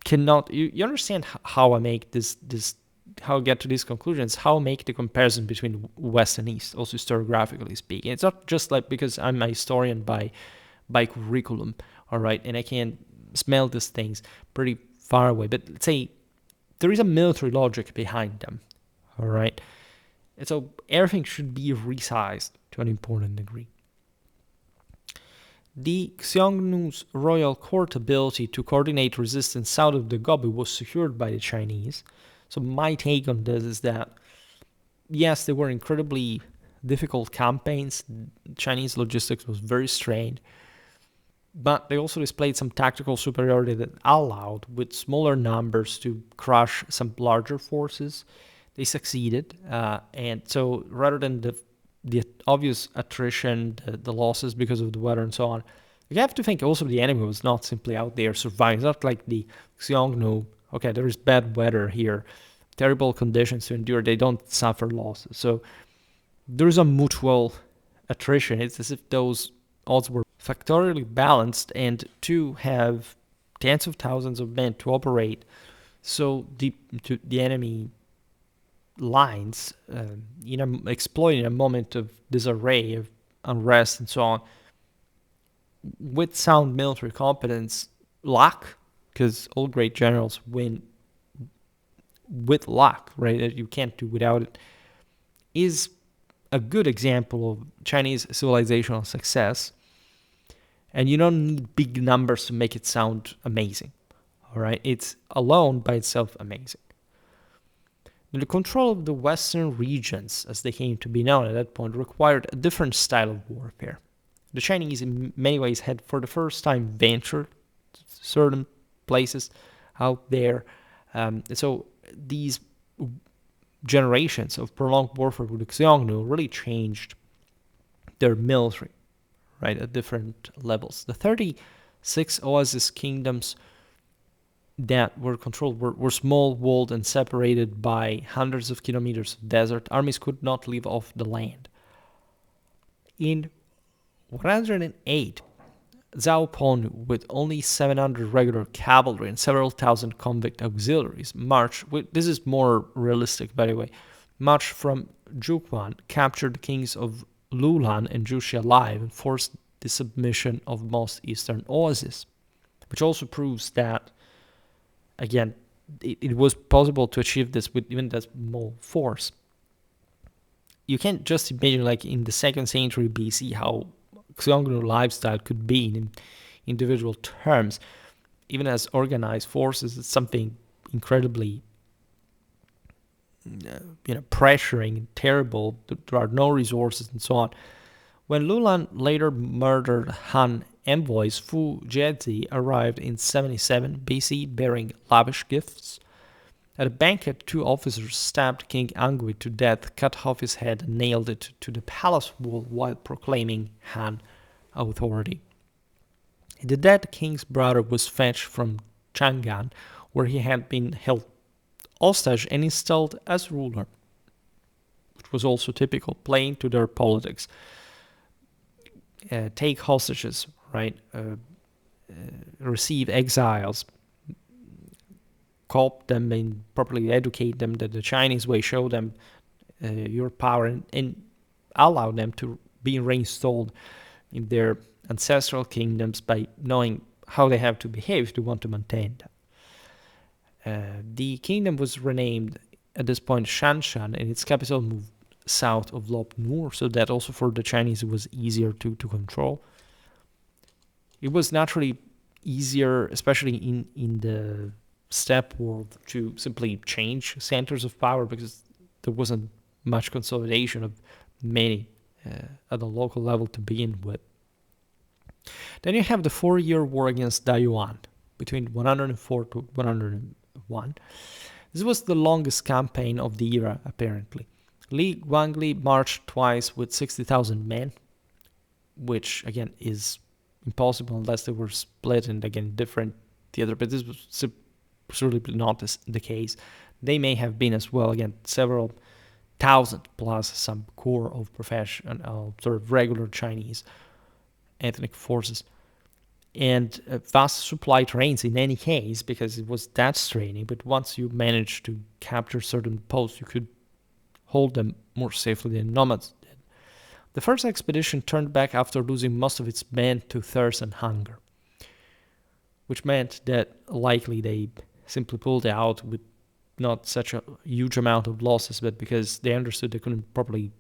cannot, you understand how I make this, how I get to these conclusions, how I make the comparison between West and East, also historiographically speaking. It's not just like because I'm a historian by curriculum, all right, and I can smell these things pretty far away. But let's say there is a military logic behind them, all right? And so everything should be resized to an important degree. The Xiongnu's royal court ability to coordinate resistance south of the Gobi was secured by the Chinese. So my take on this is that, yes, they were incredibly difficult campaigns. Chinese logistics was very strained, but they also displayed some tactical superiority that allowed, with smaller numbers, to crush some larger forces. They succeeded, and so rather than the obvious attrition, the losses because of the weather and so on, you have to think also the enemy was not simply out there surviving. It's not like the Xiongnu, okay, there is bad weather here, terrible conditions to endure, they don't suffer losses. So there's a mutual attrition. It's as if those odds were factorially balanced, and to have tens of thousands of men to operate so deep into the enemy lines, exploiting a moment of disarray, of unrest and so on, with sound military competence, luck, because all great generals win with luck, right? You can't do without it, is a good example of Chinese civilizational success. And you don't need big numbers to make it sound amazing, all right? It's alone by itself amazing. The control of the western regions, as they came to be known at that point, required a different style of warfare. The Chinese, in many ways, had for the first time ventured to certain places out there. So these generations of prolonged warfare with the Xiongnu really changed their military, right, at different levels. The 36 oasis kingdoms that were controlled were small, walled, and separated by hundreds of kilometers of desert. Armies could not live off the land. In 108, Zhao Ponu, with only 700 regular cavalry and several thousand convict auxiliaries, marched, this is more realistic by the way, marched from Zhuquan, captured the kings of Lulan and Juxi alive, and forced the submission of most eastern oases, which also proves that, again, it was possible to achieve this with even that small force. You can't just imagine, like in the 2nd century BC, how Xiongnu lifestyle could be in individual terms. Even as organized forces, it's something incredibly pressuring, terrible. There are no resources and so on. When Lulan later murdered Han envoys, Fu Jiezi arrived in 77 BC bearing lavish gifts. At a banquet, 2 officers stabbed King Angui to death, cut off his head, and nailed it to the palace wall while proclaiming Han authority. The dead king's brother was fetched from Chang'an, where he had been held hostage, and installed as ruler, which was also typical, playing to their politics. Take hostages, right? Receive exiles, cope them and properly educate them the Chinese way, show them your power, and allow them to be reinstalled in their ancestral kingdoms by knowing how they have to behave if they want to maintain them. The kingdom was renamed at this point Shanshan, and its capital moved south of Lop Nur, so that also for the Chinese it was easier to control. It was naturally easier, especially in the steppe world, to simply change centers of power because there wasn't much consolidation of many at the local level to begin with. Then you have the 4-year war against Dayuan between 104 to 101. This was the longest campaign of the era, apparently. Li Guangli marched twice with 60,000 men, which again is impossible unless they were split in again different theater, but this was absolutely not the case. They may have been as well, again, several thousand plus some core of professional, sort of regular Chinese ethnic forces. And vast supply trains in any case, because it was that straining, but once you managed to capture certain posts, you could hold them more safely than nomads did. The first expedition turned back after losing most of its men to thirst and hunger, which meant that likely they simply pulled out with not such a huge amount of losses, but because they understood they couldn't probably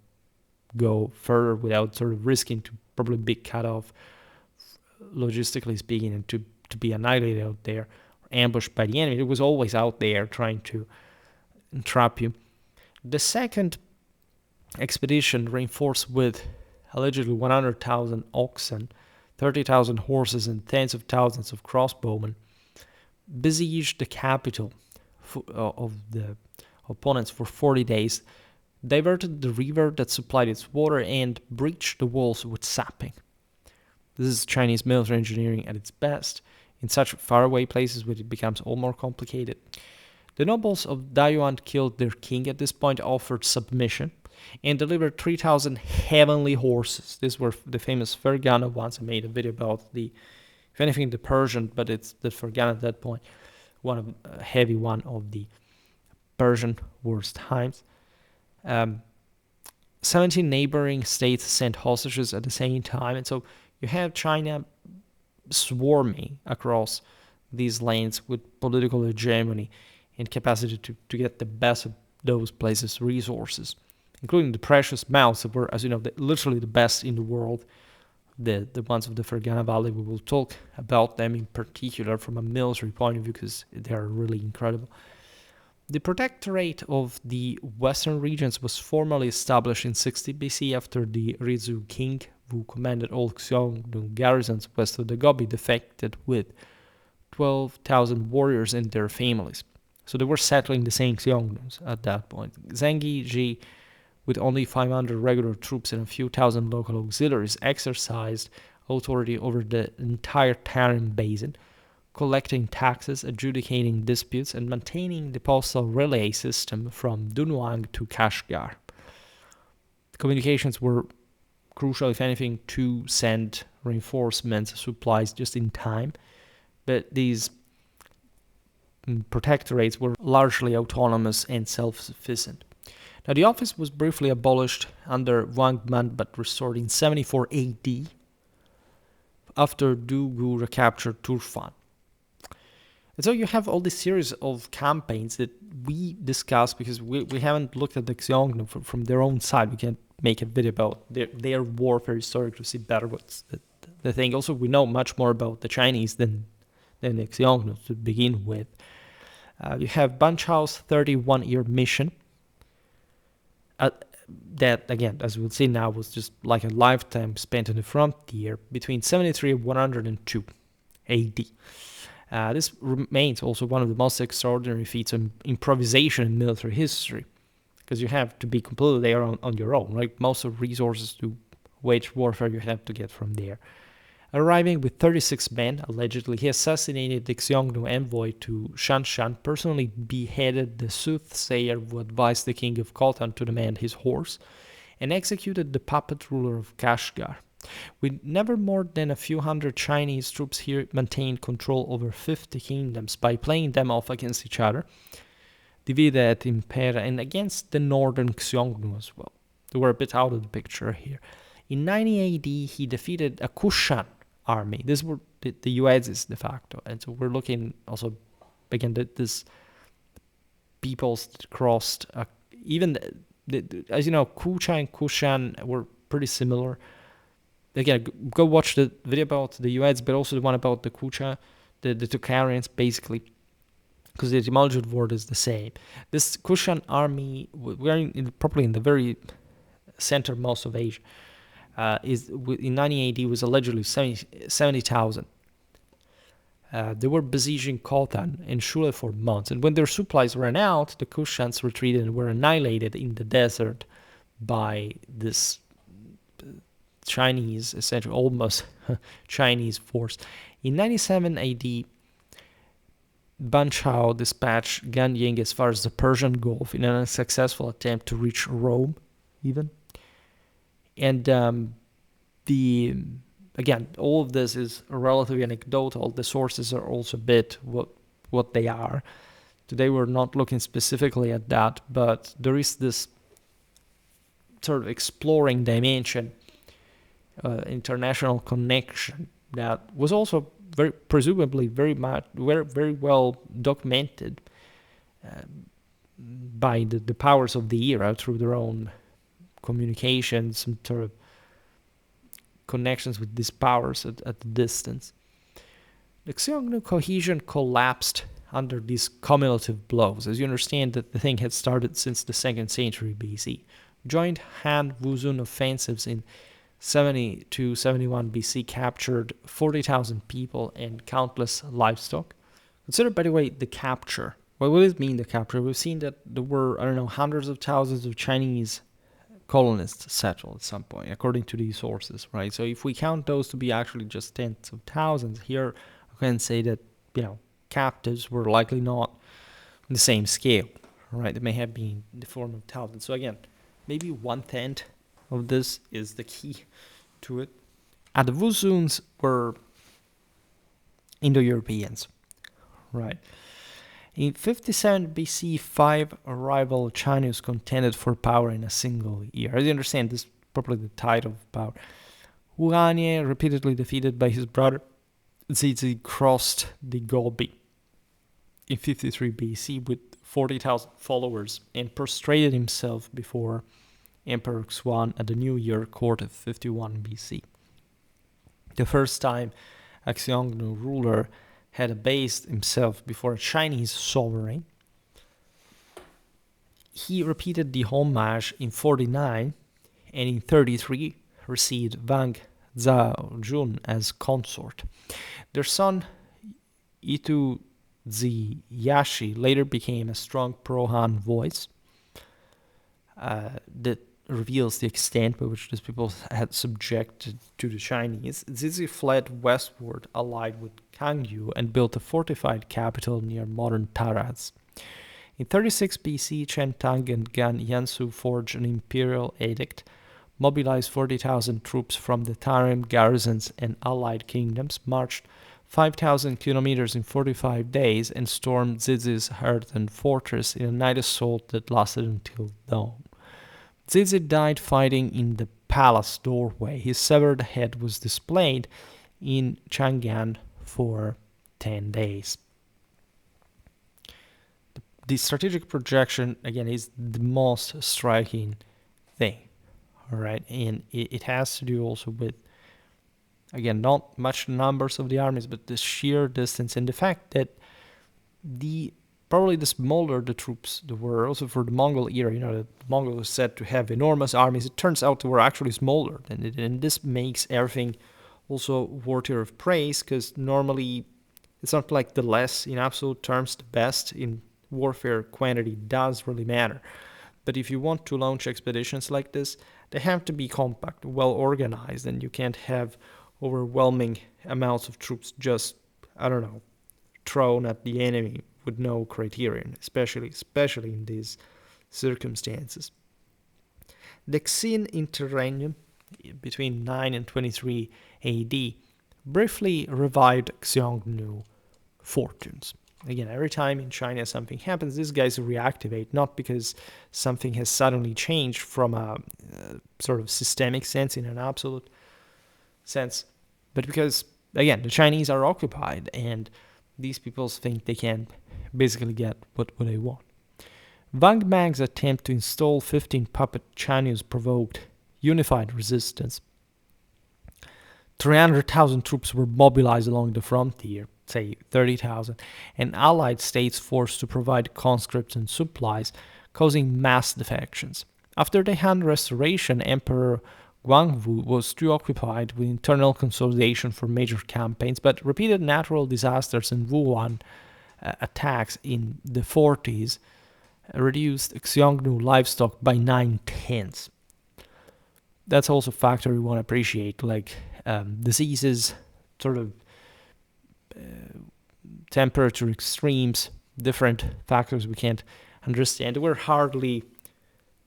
go further without sort of risking to probably be cut off, logistically speaking, and to be annihilated out there, ambushed by the enemy. It was always out there trying to entrap you. The second expedition, reinforced with allegedly 100,000 oxen, 30,000 horses, and tens of thousands of crossbowmen, besieged the capital of the opponents for 40 days, diverted the river that supplied its water, and breached the walls with sapping. This is Chinese military engineering at its best. In such faraway places where it becomes all more complicated. The nobles of Dayuan killed their king at this point, offered submission, and delivered 3,000 heavenly horses. These were the famous Fergana ones. I made a video about the, if anything, the Persian, but it's the Fergana at that point, a heavy one of the Persian Wars times. 17 neighboring states sent hostages at the same time, and so you have China swarming across these lands with political hegemony and capacity to get the best of those places' resources, including the precious metals that were, as you know, literally the best in the world. The ones of the Fergana Valley, we will talk about them in particular from a military point of view because they are really incredible. The protectorate of the western regions was formally established in 60 BC after the Rizhu king, who commanded all Xiongnu garrisons west of the Gobi, defected with 12,000 warriors and their families. So they were settling the same Xiongnu's at that point. Zengi Ji, with only 500 regular troops and a few thousand local auxiliaries, exercised authority over the entire Tarim basin, collecting taxes, adjudicating disputes, and maintaining the postal relay system from Dunhuang to Kashgar. The communications were crucial, if anything, to send reinforcements, supplies just in time, but these protectorates were largely autonomous and self-sufficient. Now, the office was briefly abolished under Wang Man, but restored in 74 AD after Du Gu recaptured Turfan. And so you have all this series of campaigns that we discussed because we haven't looked at the Xiongnu from their own side. We can't make a video about their warfare historic to see better what's the thing. Also, we know much more about the Chinese than the Xiongnu to begin with. You have Ban Chao's 31-year mission. That, again, as we'll see now, was just like a lifetime spent on the frontier between 73 and 102 AD. This remains also one of the most extraordinary feats of improvisation in military history, because you have to be completely there on your own, right? Most of the resources to wage warfare you have to get from there. Arriving with 36 men, allegedly, he assassinated the Xiongnu envoy to Shanshan, personally beheaded the soothsayer who advised the king of Khotan to demand his horse, and executed the puppet ruler of Kashgar. With never more than a few hundred Chinese troops here maintained control over 50 kingdoms by playing them off against each other, divide et impera, and against the northern Xiongnu as well. They were a bit out of the picture here. In 90 AD, he defeated a Kushan army. These were the Yuezhis de facto. And so we're looking also, again, this peoples that crossed. Even, as you know, Kucha and Kushan were pretty similar. Again, go watch the video about the US, but also the one about the Kucha, the Tokharians, basically, because the etymology of the word is the same. This Kushan army, we're probably in the very centermost of Asia, is in 90 AD was allegedly 70,000. They were besieging Khotan and Shule for months, and when their supplies ran out, the Kushans retreated and were annihilated in the desert by this Chinese, essentially almost Chinese force. In 97 AD, Ban Chao dispatched Gan Ying as far as the Persian Gulf in an unsuccessful attempt to reach Rome, even. And again, all of this is relatively anecdotal. The sources are also a bit what they are. Today we're not looking specifically at that, but there is this sort of exploring dimension, international connection that was also presumably very well documented by the powers of the era through their own communications and sort of connections with these powers at the distance. The Xiongnu cohesion collapsed under these cumulative blows. As you understand, that the thing had started since the 2nd century BC. Joint Han Wuzun offensives in 70 to 71 BC captured 40,000 people and countless livestock. Consider, by the way, the capture. What does it mean, the capture? We've seen that there were, hundreds of thousands of Chinese colonists settled at some point, according to these sources, right? So if we count those to be actually just tens of thousands, here I can say that, captives were likely not on the same scale, right? They may have been in the form of thousands. So again, maybe 1/10 of this is the key to it. And the Wuzuns were Indo-Europeans, right? In 57 BC, 5 rival Chinese contended for power in a single year. As you understand, this is probably the tide of power. Wu Hanye, repeatedly defeated by his brother Zizi, crossed the Gobi in 53 BC with 40,000 followers and prostrated himself before Emperor Xuan at the New Year court of 51 BC. The first time a Xiongnu ruler had abased himself before a Chinese sovereign. He repeated the homage in 49 and in 33 received Wang Zhaojun as consort. Their son Itu Ziyashi later became a strong pro-Han voice that reveals the extent by which these people had subjected to the Chinese. Zizi fled westward, allied with Kangyu, and built a fortified capital near modern Taraz. In 36 BC, Chen Tang and Gan Yansu forged an imperial edict, mobilized 40,000 troops from the Tarim garrisons and allied kingdoms, marched 5,000 kilometers in 45 days, and stormed Zizi's earthen fortress in a night assault that lasted until dawn. Zizi died fighting in the palace doorway. His severed head was displayed in Chang'an for 10 days. The strategic projection, again, is the most striking thing, all right? And it has to do also with, again, not much numbers of the armies, but the sheer distance and the fact that probably the smaller the troops were, also for the Mongol era, the Mongols were said to have enormous armies. It turns out they were actually smaller than it, and this makes everything also worthy of praise, because normally it's not like the less in absolute terms, the best in warfare quantity does really matter. But if you want to launch expeditions like this, they have to be compact, well organized, and you can't have overwhelming amounts of troops just, thrown at the enemy with no criterion, especially in these circumstances. The Xin interregnum between 9 and 23 AD briefly revived Xiongnu fortunes. Again, every time in China something happens, these guys reactivate, not because something has suddenly changed from a sort of systemic sense in an absolute sense, but because, again, the Chinese are occupied and these people think they can basically get what they want. Wang Mang's attempt to install 15 puppet Chanyus provoked unified resistance. 300,000 troops were mobilized along the frontier, say 30,000, and allied states forced to provide conscripts and supplies, causing mass defections. After the Han Restoration, Emperor Guangwu was too occupied with internal consolidation for major campaigns, but repeated natural disasters and Wuhan attacks in the 40s reduced Xiongnu livestock by 9/10. That's also a factor we want to appreciate, like diseases, sort of temperature extremes, different factors we can't understand. We're hardly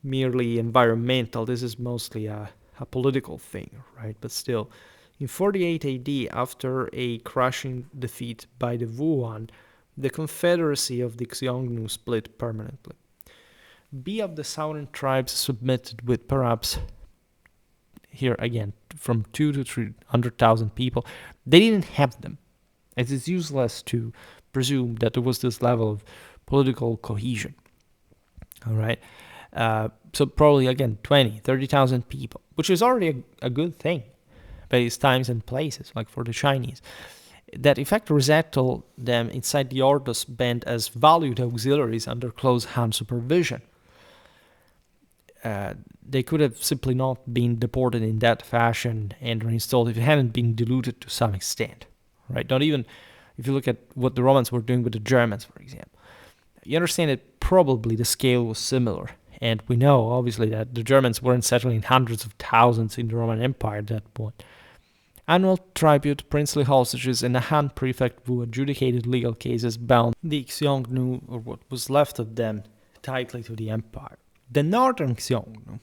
merely environmental. This is mostly a political thing, right? But still, in 48 AD, after a crushing defeat by the Wuhan, the confederacy of the Xiongnu split permanently. B of the southern tribes submitted with perhaps, here again, from 2 to 300,000 people. They didn't have them. It is useless to presume that there was this level of political cohesion. All right. So probably, again, 20, 30,000 people, which is already a good thing by these times and places, like for the Chinese. That in fact resettled them inside the Ordos band as valued auxiliaries under close Han supervision. They could have simply not been deported in that fashion and reinstalled if it hadn't been diluted to some extent, right? Not even if you look at what the Romans were doing with the Germans, for example. You understand that probably the scale was similar. And we know, obviously, that the Germans weren't settling hundreds of thousands in the Roman Empire at that point. Annual tribute, princely hostages, and a Han prefect who adjudicated legal cases bound the Xiongnu, or what was left of them, tightly to the empire. The northern Xiongnu,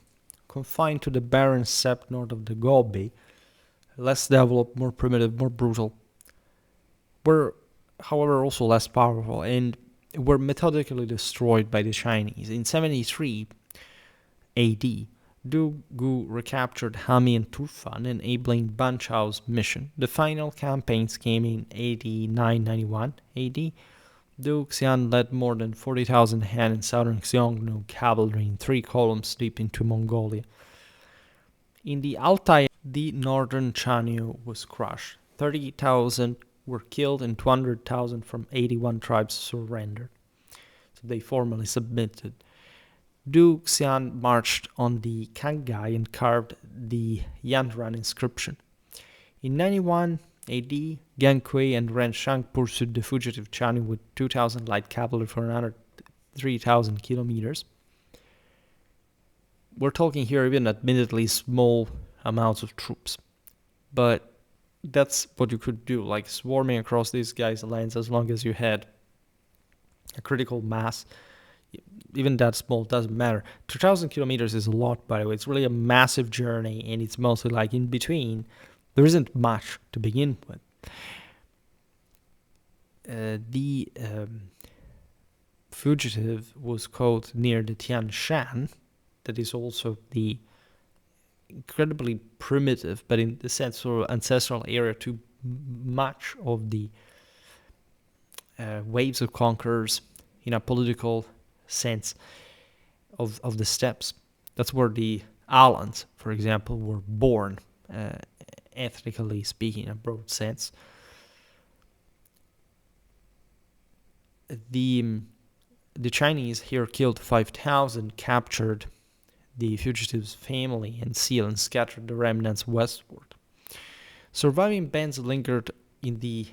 confined to the barren steppe north of the Gobi, less developed, more primitive, more brutal, were, however, also less powerful and were methodically destroyed by the Chinese. In 73 AD, Du Gu recaptured Hami and Tufan, enabling Ban Chao's mission. The final campaigns came in 89-91 AD. Du Xian led more than 40,000 Han in southern Xiongnu cavalry in 3 columns deep into Mongolia. In the Altai, the northern Chanyu was crushed. 30,000 were killed and 200,000 from 81 tribes surrendered. So they formally submitted. Du Xian marched on the Kangai and carved the Yanran inscription. In 91 AD, Gan Kui and Ren Shang pursued the fugitive Chanyu with 2,000 light cavalry for another 3,000 kilometers. We're talking here even admittedly small amounts of troops, but that's what you could do, like swarming across these guys' lands as long as you had a critical mass. Even that small doesn't matter. 2,000 kilometers is a lot, by the way. It's really a massive journey, and it's mostly like in between. There isn't much to begin with. The fugitive was caught near the Tian Shan. That is also the incredibly primitive, but in the sense sort of ancestral area to much of the waves of conquerors in a political sense of the steppes. That's where the Alans, for example, were born, ethnically speaking, in a broad sense. The Chinese here killed 5,000, captured the fugitive's family and seal and scattered the remnants westward. Surviving bands lingered in the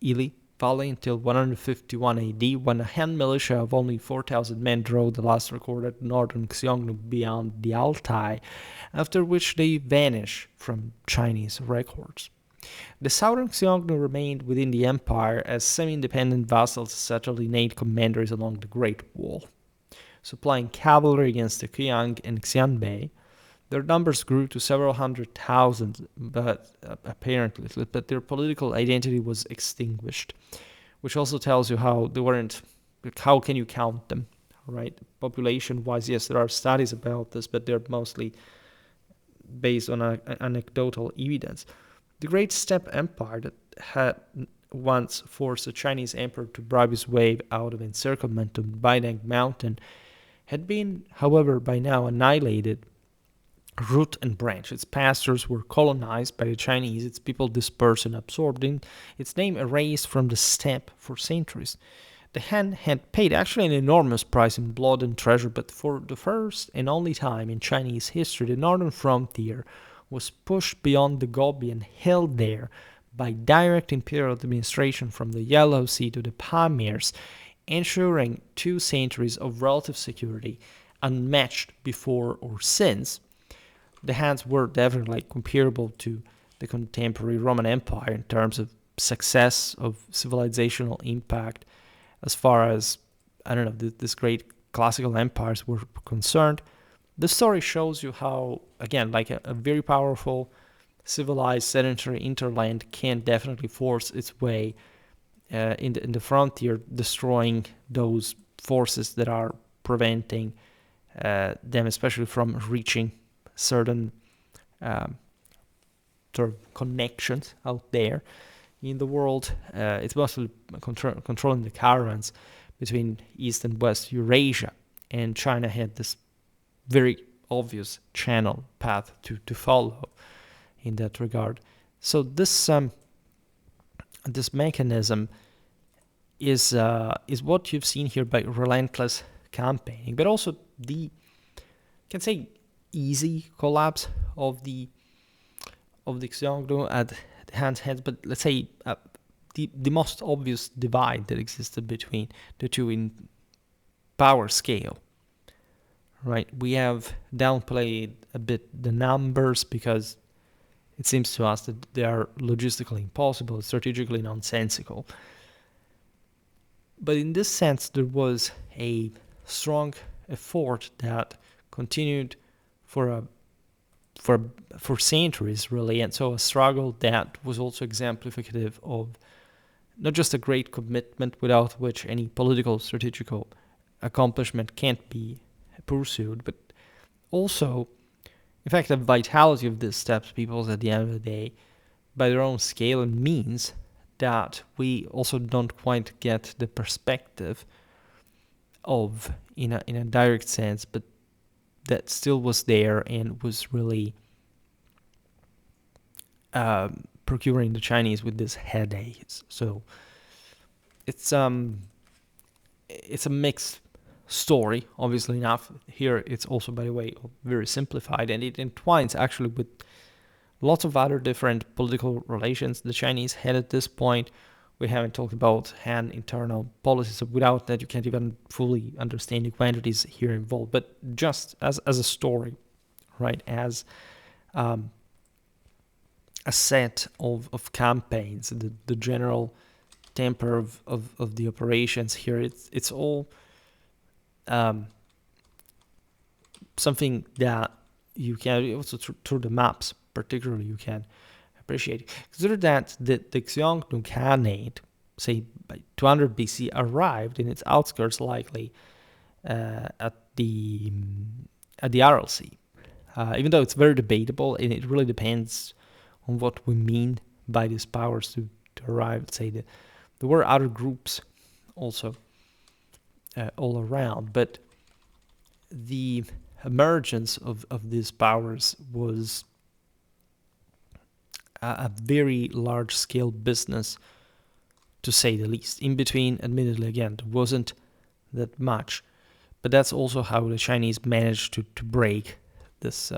Ili Valley until 151 AD, when a Han militia of only 4,000 men drove the last recorded northern Xiongnu beyond the Altai, after which they vanished from Chinese records. The southern Xiongnu remained within the empire as semi-independent vassals settled innate commanderies along the Great Wall, supplying cavalry against the Qiang and Xianbei. Their numbers grew to several 100,000, but their political identity was extinguished, which also tells you how they weren't. How can you count them, right? Population-wise, yes, there are studies about this, but they're mostly based on anecdotal evidence. The Great Steppe Empire that had once forced the Chinese emperor to bribe his way out of encirclement on Baidang Mountain had been, however, by now annihilated root and branch. Its pastures were colonized by the Chinese, its people dispersed and absorbed, and its name erased from the steppe for centuries. The Han had paid actually an enormous price in blood and treasure, but for the first and only time in Chinese history, the northern frontier was pushed beyond the Gobi and held there by direct imperial administration from the Yellow Sea to the Pamirs, ensuring 2 centuries of relative security unmatched before or since. The Hans were definitely like comparable to the contemporary Roman Empire in terms of success, of civilizational impact, as far as, I don't know, this great classical empires were concerned. The story shows you how, again, like a very powerful, civilized, sedentary interland can definitely force its way in the frontier, destroying those forces that are preventing them, especially from reaching certain sort of connections out there in the world. It's mostly controlling the caravans between East and West Eurasia, and China had this very obvious channel path to follow in that regard. So this mechanism is what you've seen here by relentless campaigning, but also the, can say, easy collapse of the Xiongnu at the Han's hands, but let's say the most obvious divide that existed between the two in power scale. Right, we have downplayed a bit the numbers because it seems to us that they are logistically impossible, strategically nonsensical. But in this sense, there was a strong effort that continued for centuries, really, and so a struggle that was also exemplificative of not just a great commitment without which any political strategical accomplishment can't be pursued, but also, in fact, the vitality of these steppes peoples at the end of the day, by their own scale and means, that we also don't quite get the perspective of in a direct sense, but that still was there and was really procuring the Chinese with this headaches. So it's a mixed story, obviously enough. Here it's also, by the way, very simplified, and it entwines actually with lots of other different political relations the Chinese had at this point. We haven't talked about Han internal policies, so without that you can't even fully understand the quantities here involved. But just as a story, right, as a set of campaigns, the general temper of the operations here, it's all something that you can also through the maps particularly you can appreciate. Consider that the Xiongnu Khanate, say by 200 BC, arrived in its outskirts likely at the Aral Sea. Even though it's very debatable, and it really depends on what we mean by these powers to arrive. Say that there were other groups also all around, but the emergence of these powers was a very large-scale business, to say the least. In between, admittedly, again, there wasn't that much, but that's also how the Chinese managed to break this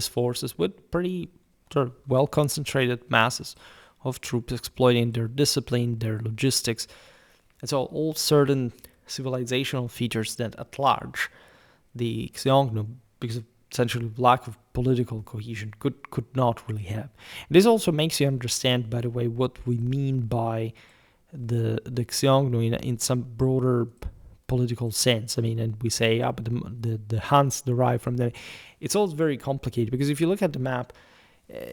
forces with pretty sort of well-concentrated masses of troops, exploiting their discipline, their logistics, and so all certain civilizational features that at large the Xiongnu, because of essentially lack of political cohesion, could not really have. This also makes you understand, by the way, what we mean by the Xiongnu in some broader political sense. I mean, and we say, but the Hans derive from there. It's all very complicated, because if you look at the map,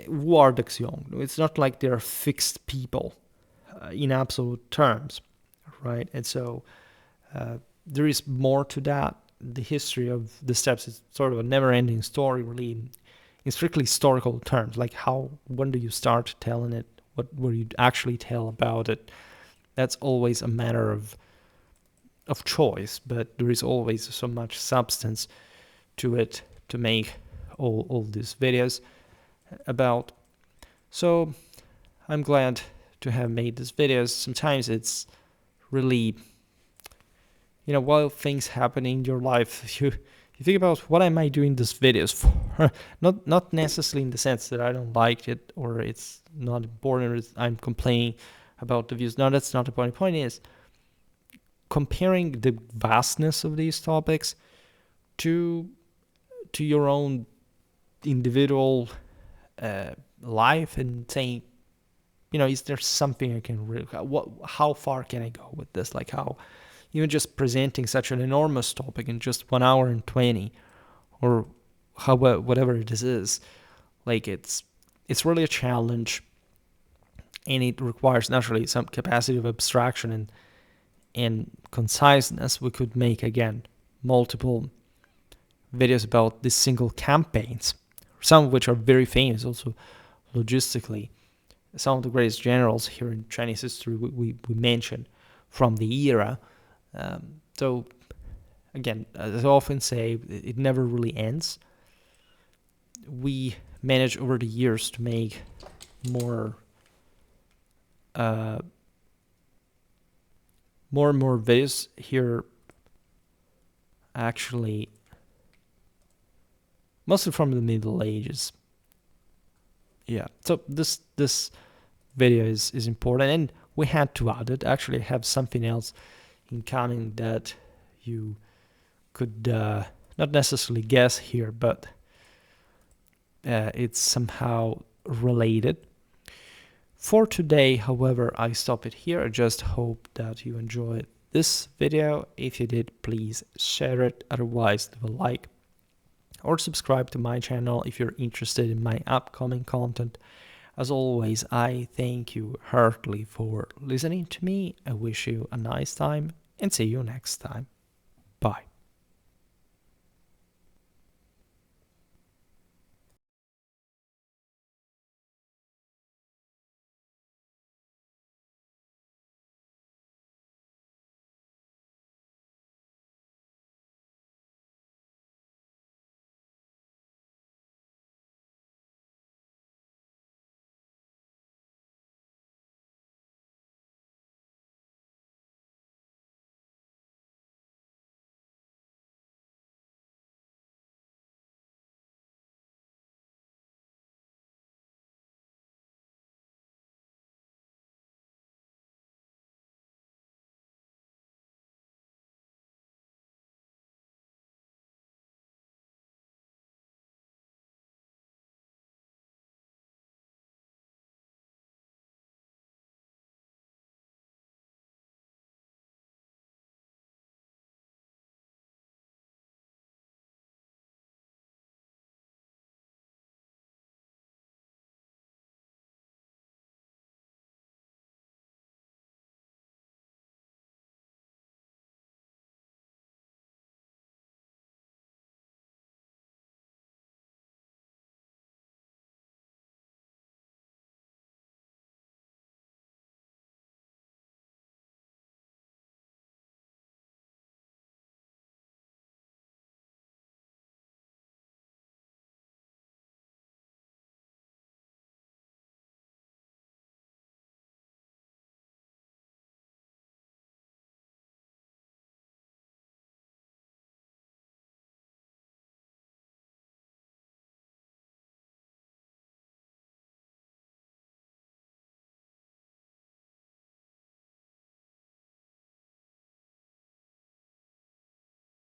who are the Xiongnu? It's not like they're fixed people in absolute terms, right? And so there is more to that. The history of the steppes is sort of a never-ending story, really, in strictly historical terms. Like when do you start telling it? What will you actually tell about it? That's always a matter of of choice, but there is always so much substance to it to make all these videos about. So I'm glad to have made these videos. Sometimes it's really, while things happen in your life, you think about, what am I doing these videos for? Not necessarily in the sense that I don't like it or it's not important or I'm complaining about the views. No, that's not the point. The point is comparing the vastness of these topics to your own individual life and saying, is there something I can really, how far can I go with this? Like, how even just presenting such an enormous topic in just 1 hour and 20, or whatever it is, like it's really a challenge, and it requires naturally some capacity of abstraction and conciseness. We could make, again, multiple videos about these single campaigns, some of which are very famous also logistically. Some of the greatest generals here in Chinese history we mention from the era. So again, as I often say, it never really ends. We managed over the years to make more and more videos here, actually mostly from the Middle Ages. Yeah, so this video is important, and we had to add it. Actually, I have something else in common that you could not necessarily guess here, but it's somehow related. For today, however, I stop it here. I just hope that you enjoyed this video. If you did, please share it. Otherwise, leave a like or subscribe to my channel if you're interested in my upcoming content. As always, I thank you heartily for listening to me. I wish you a nice time and see you next time.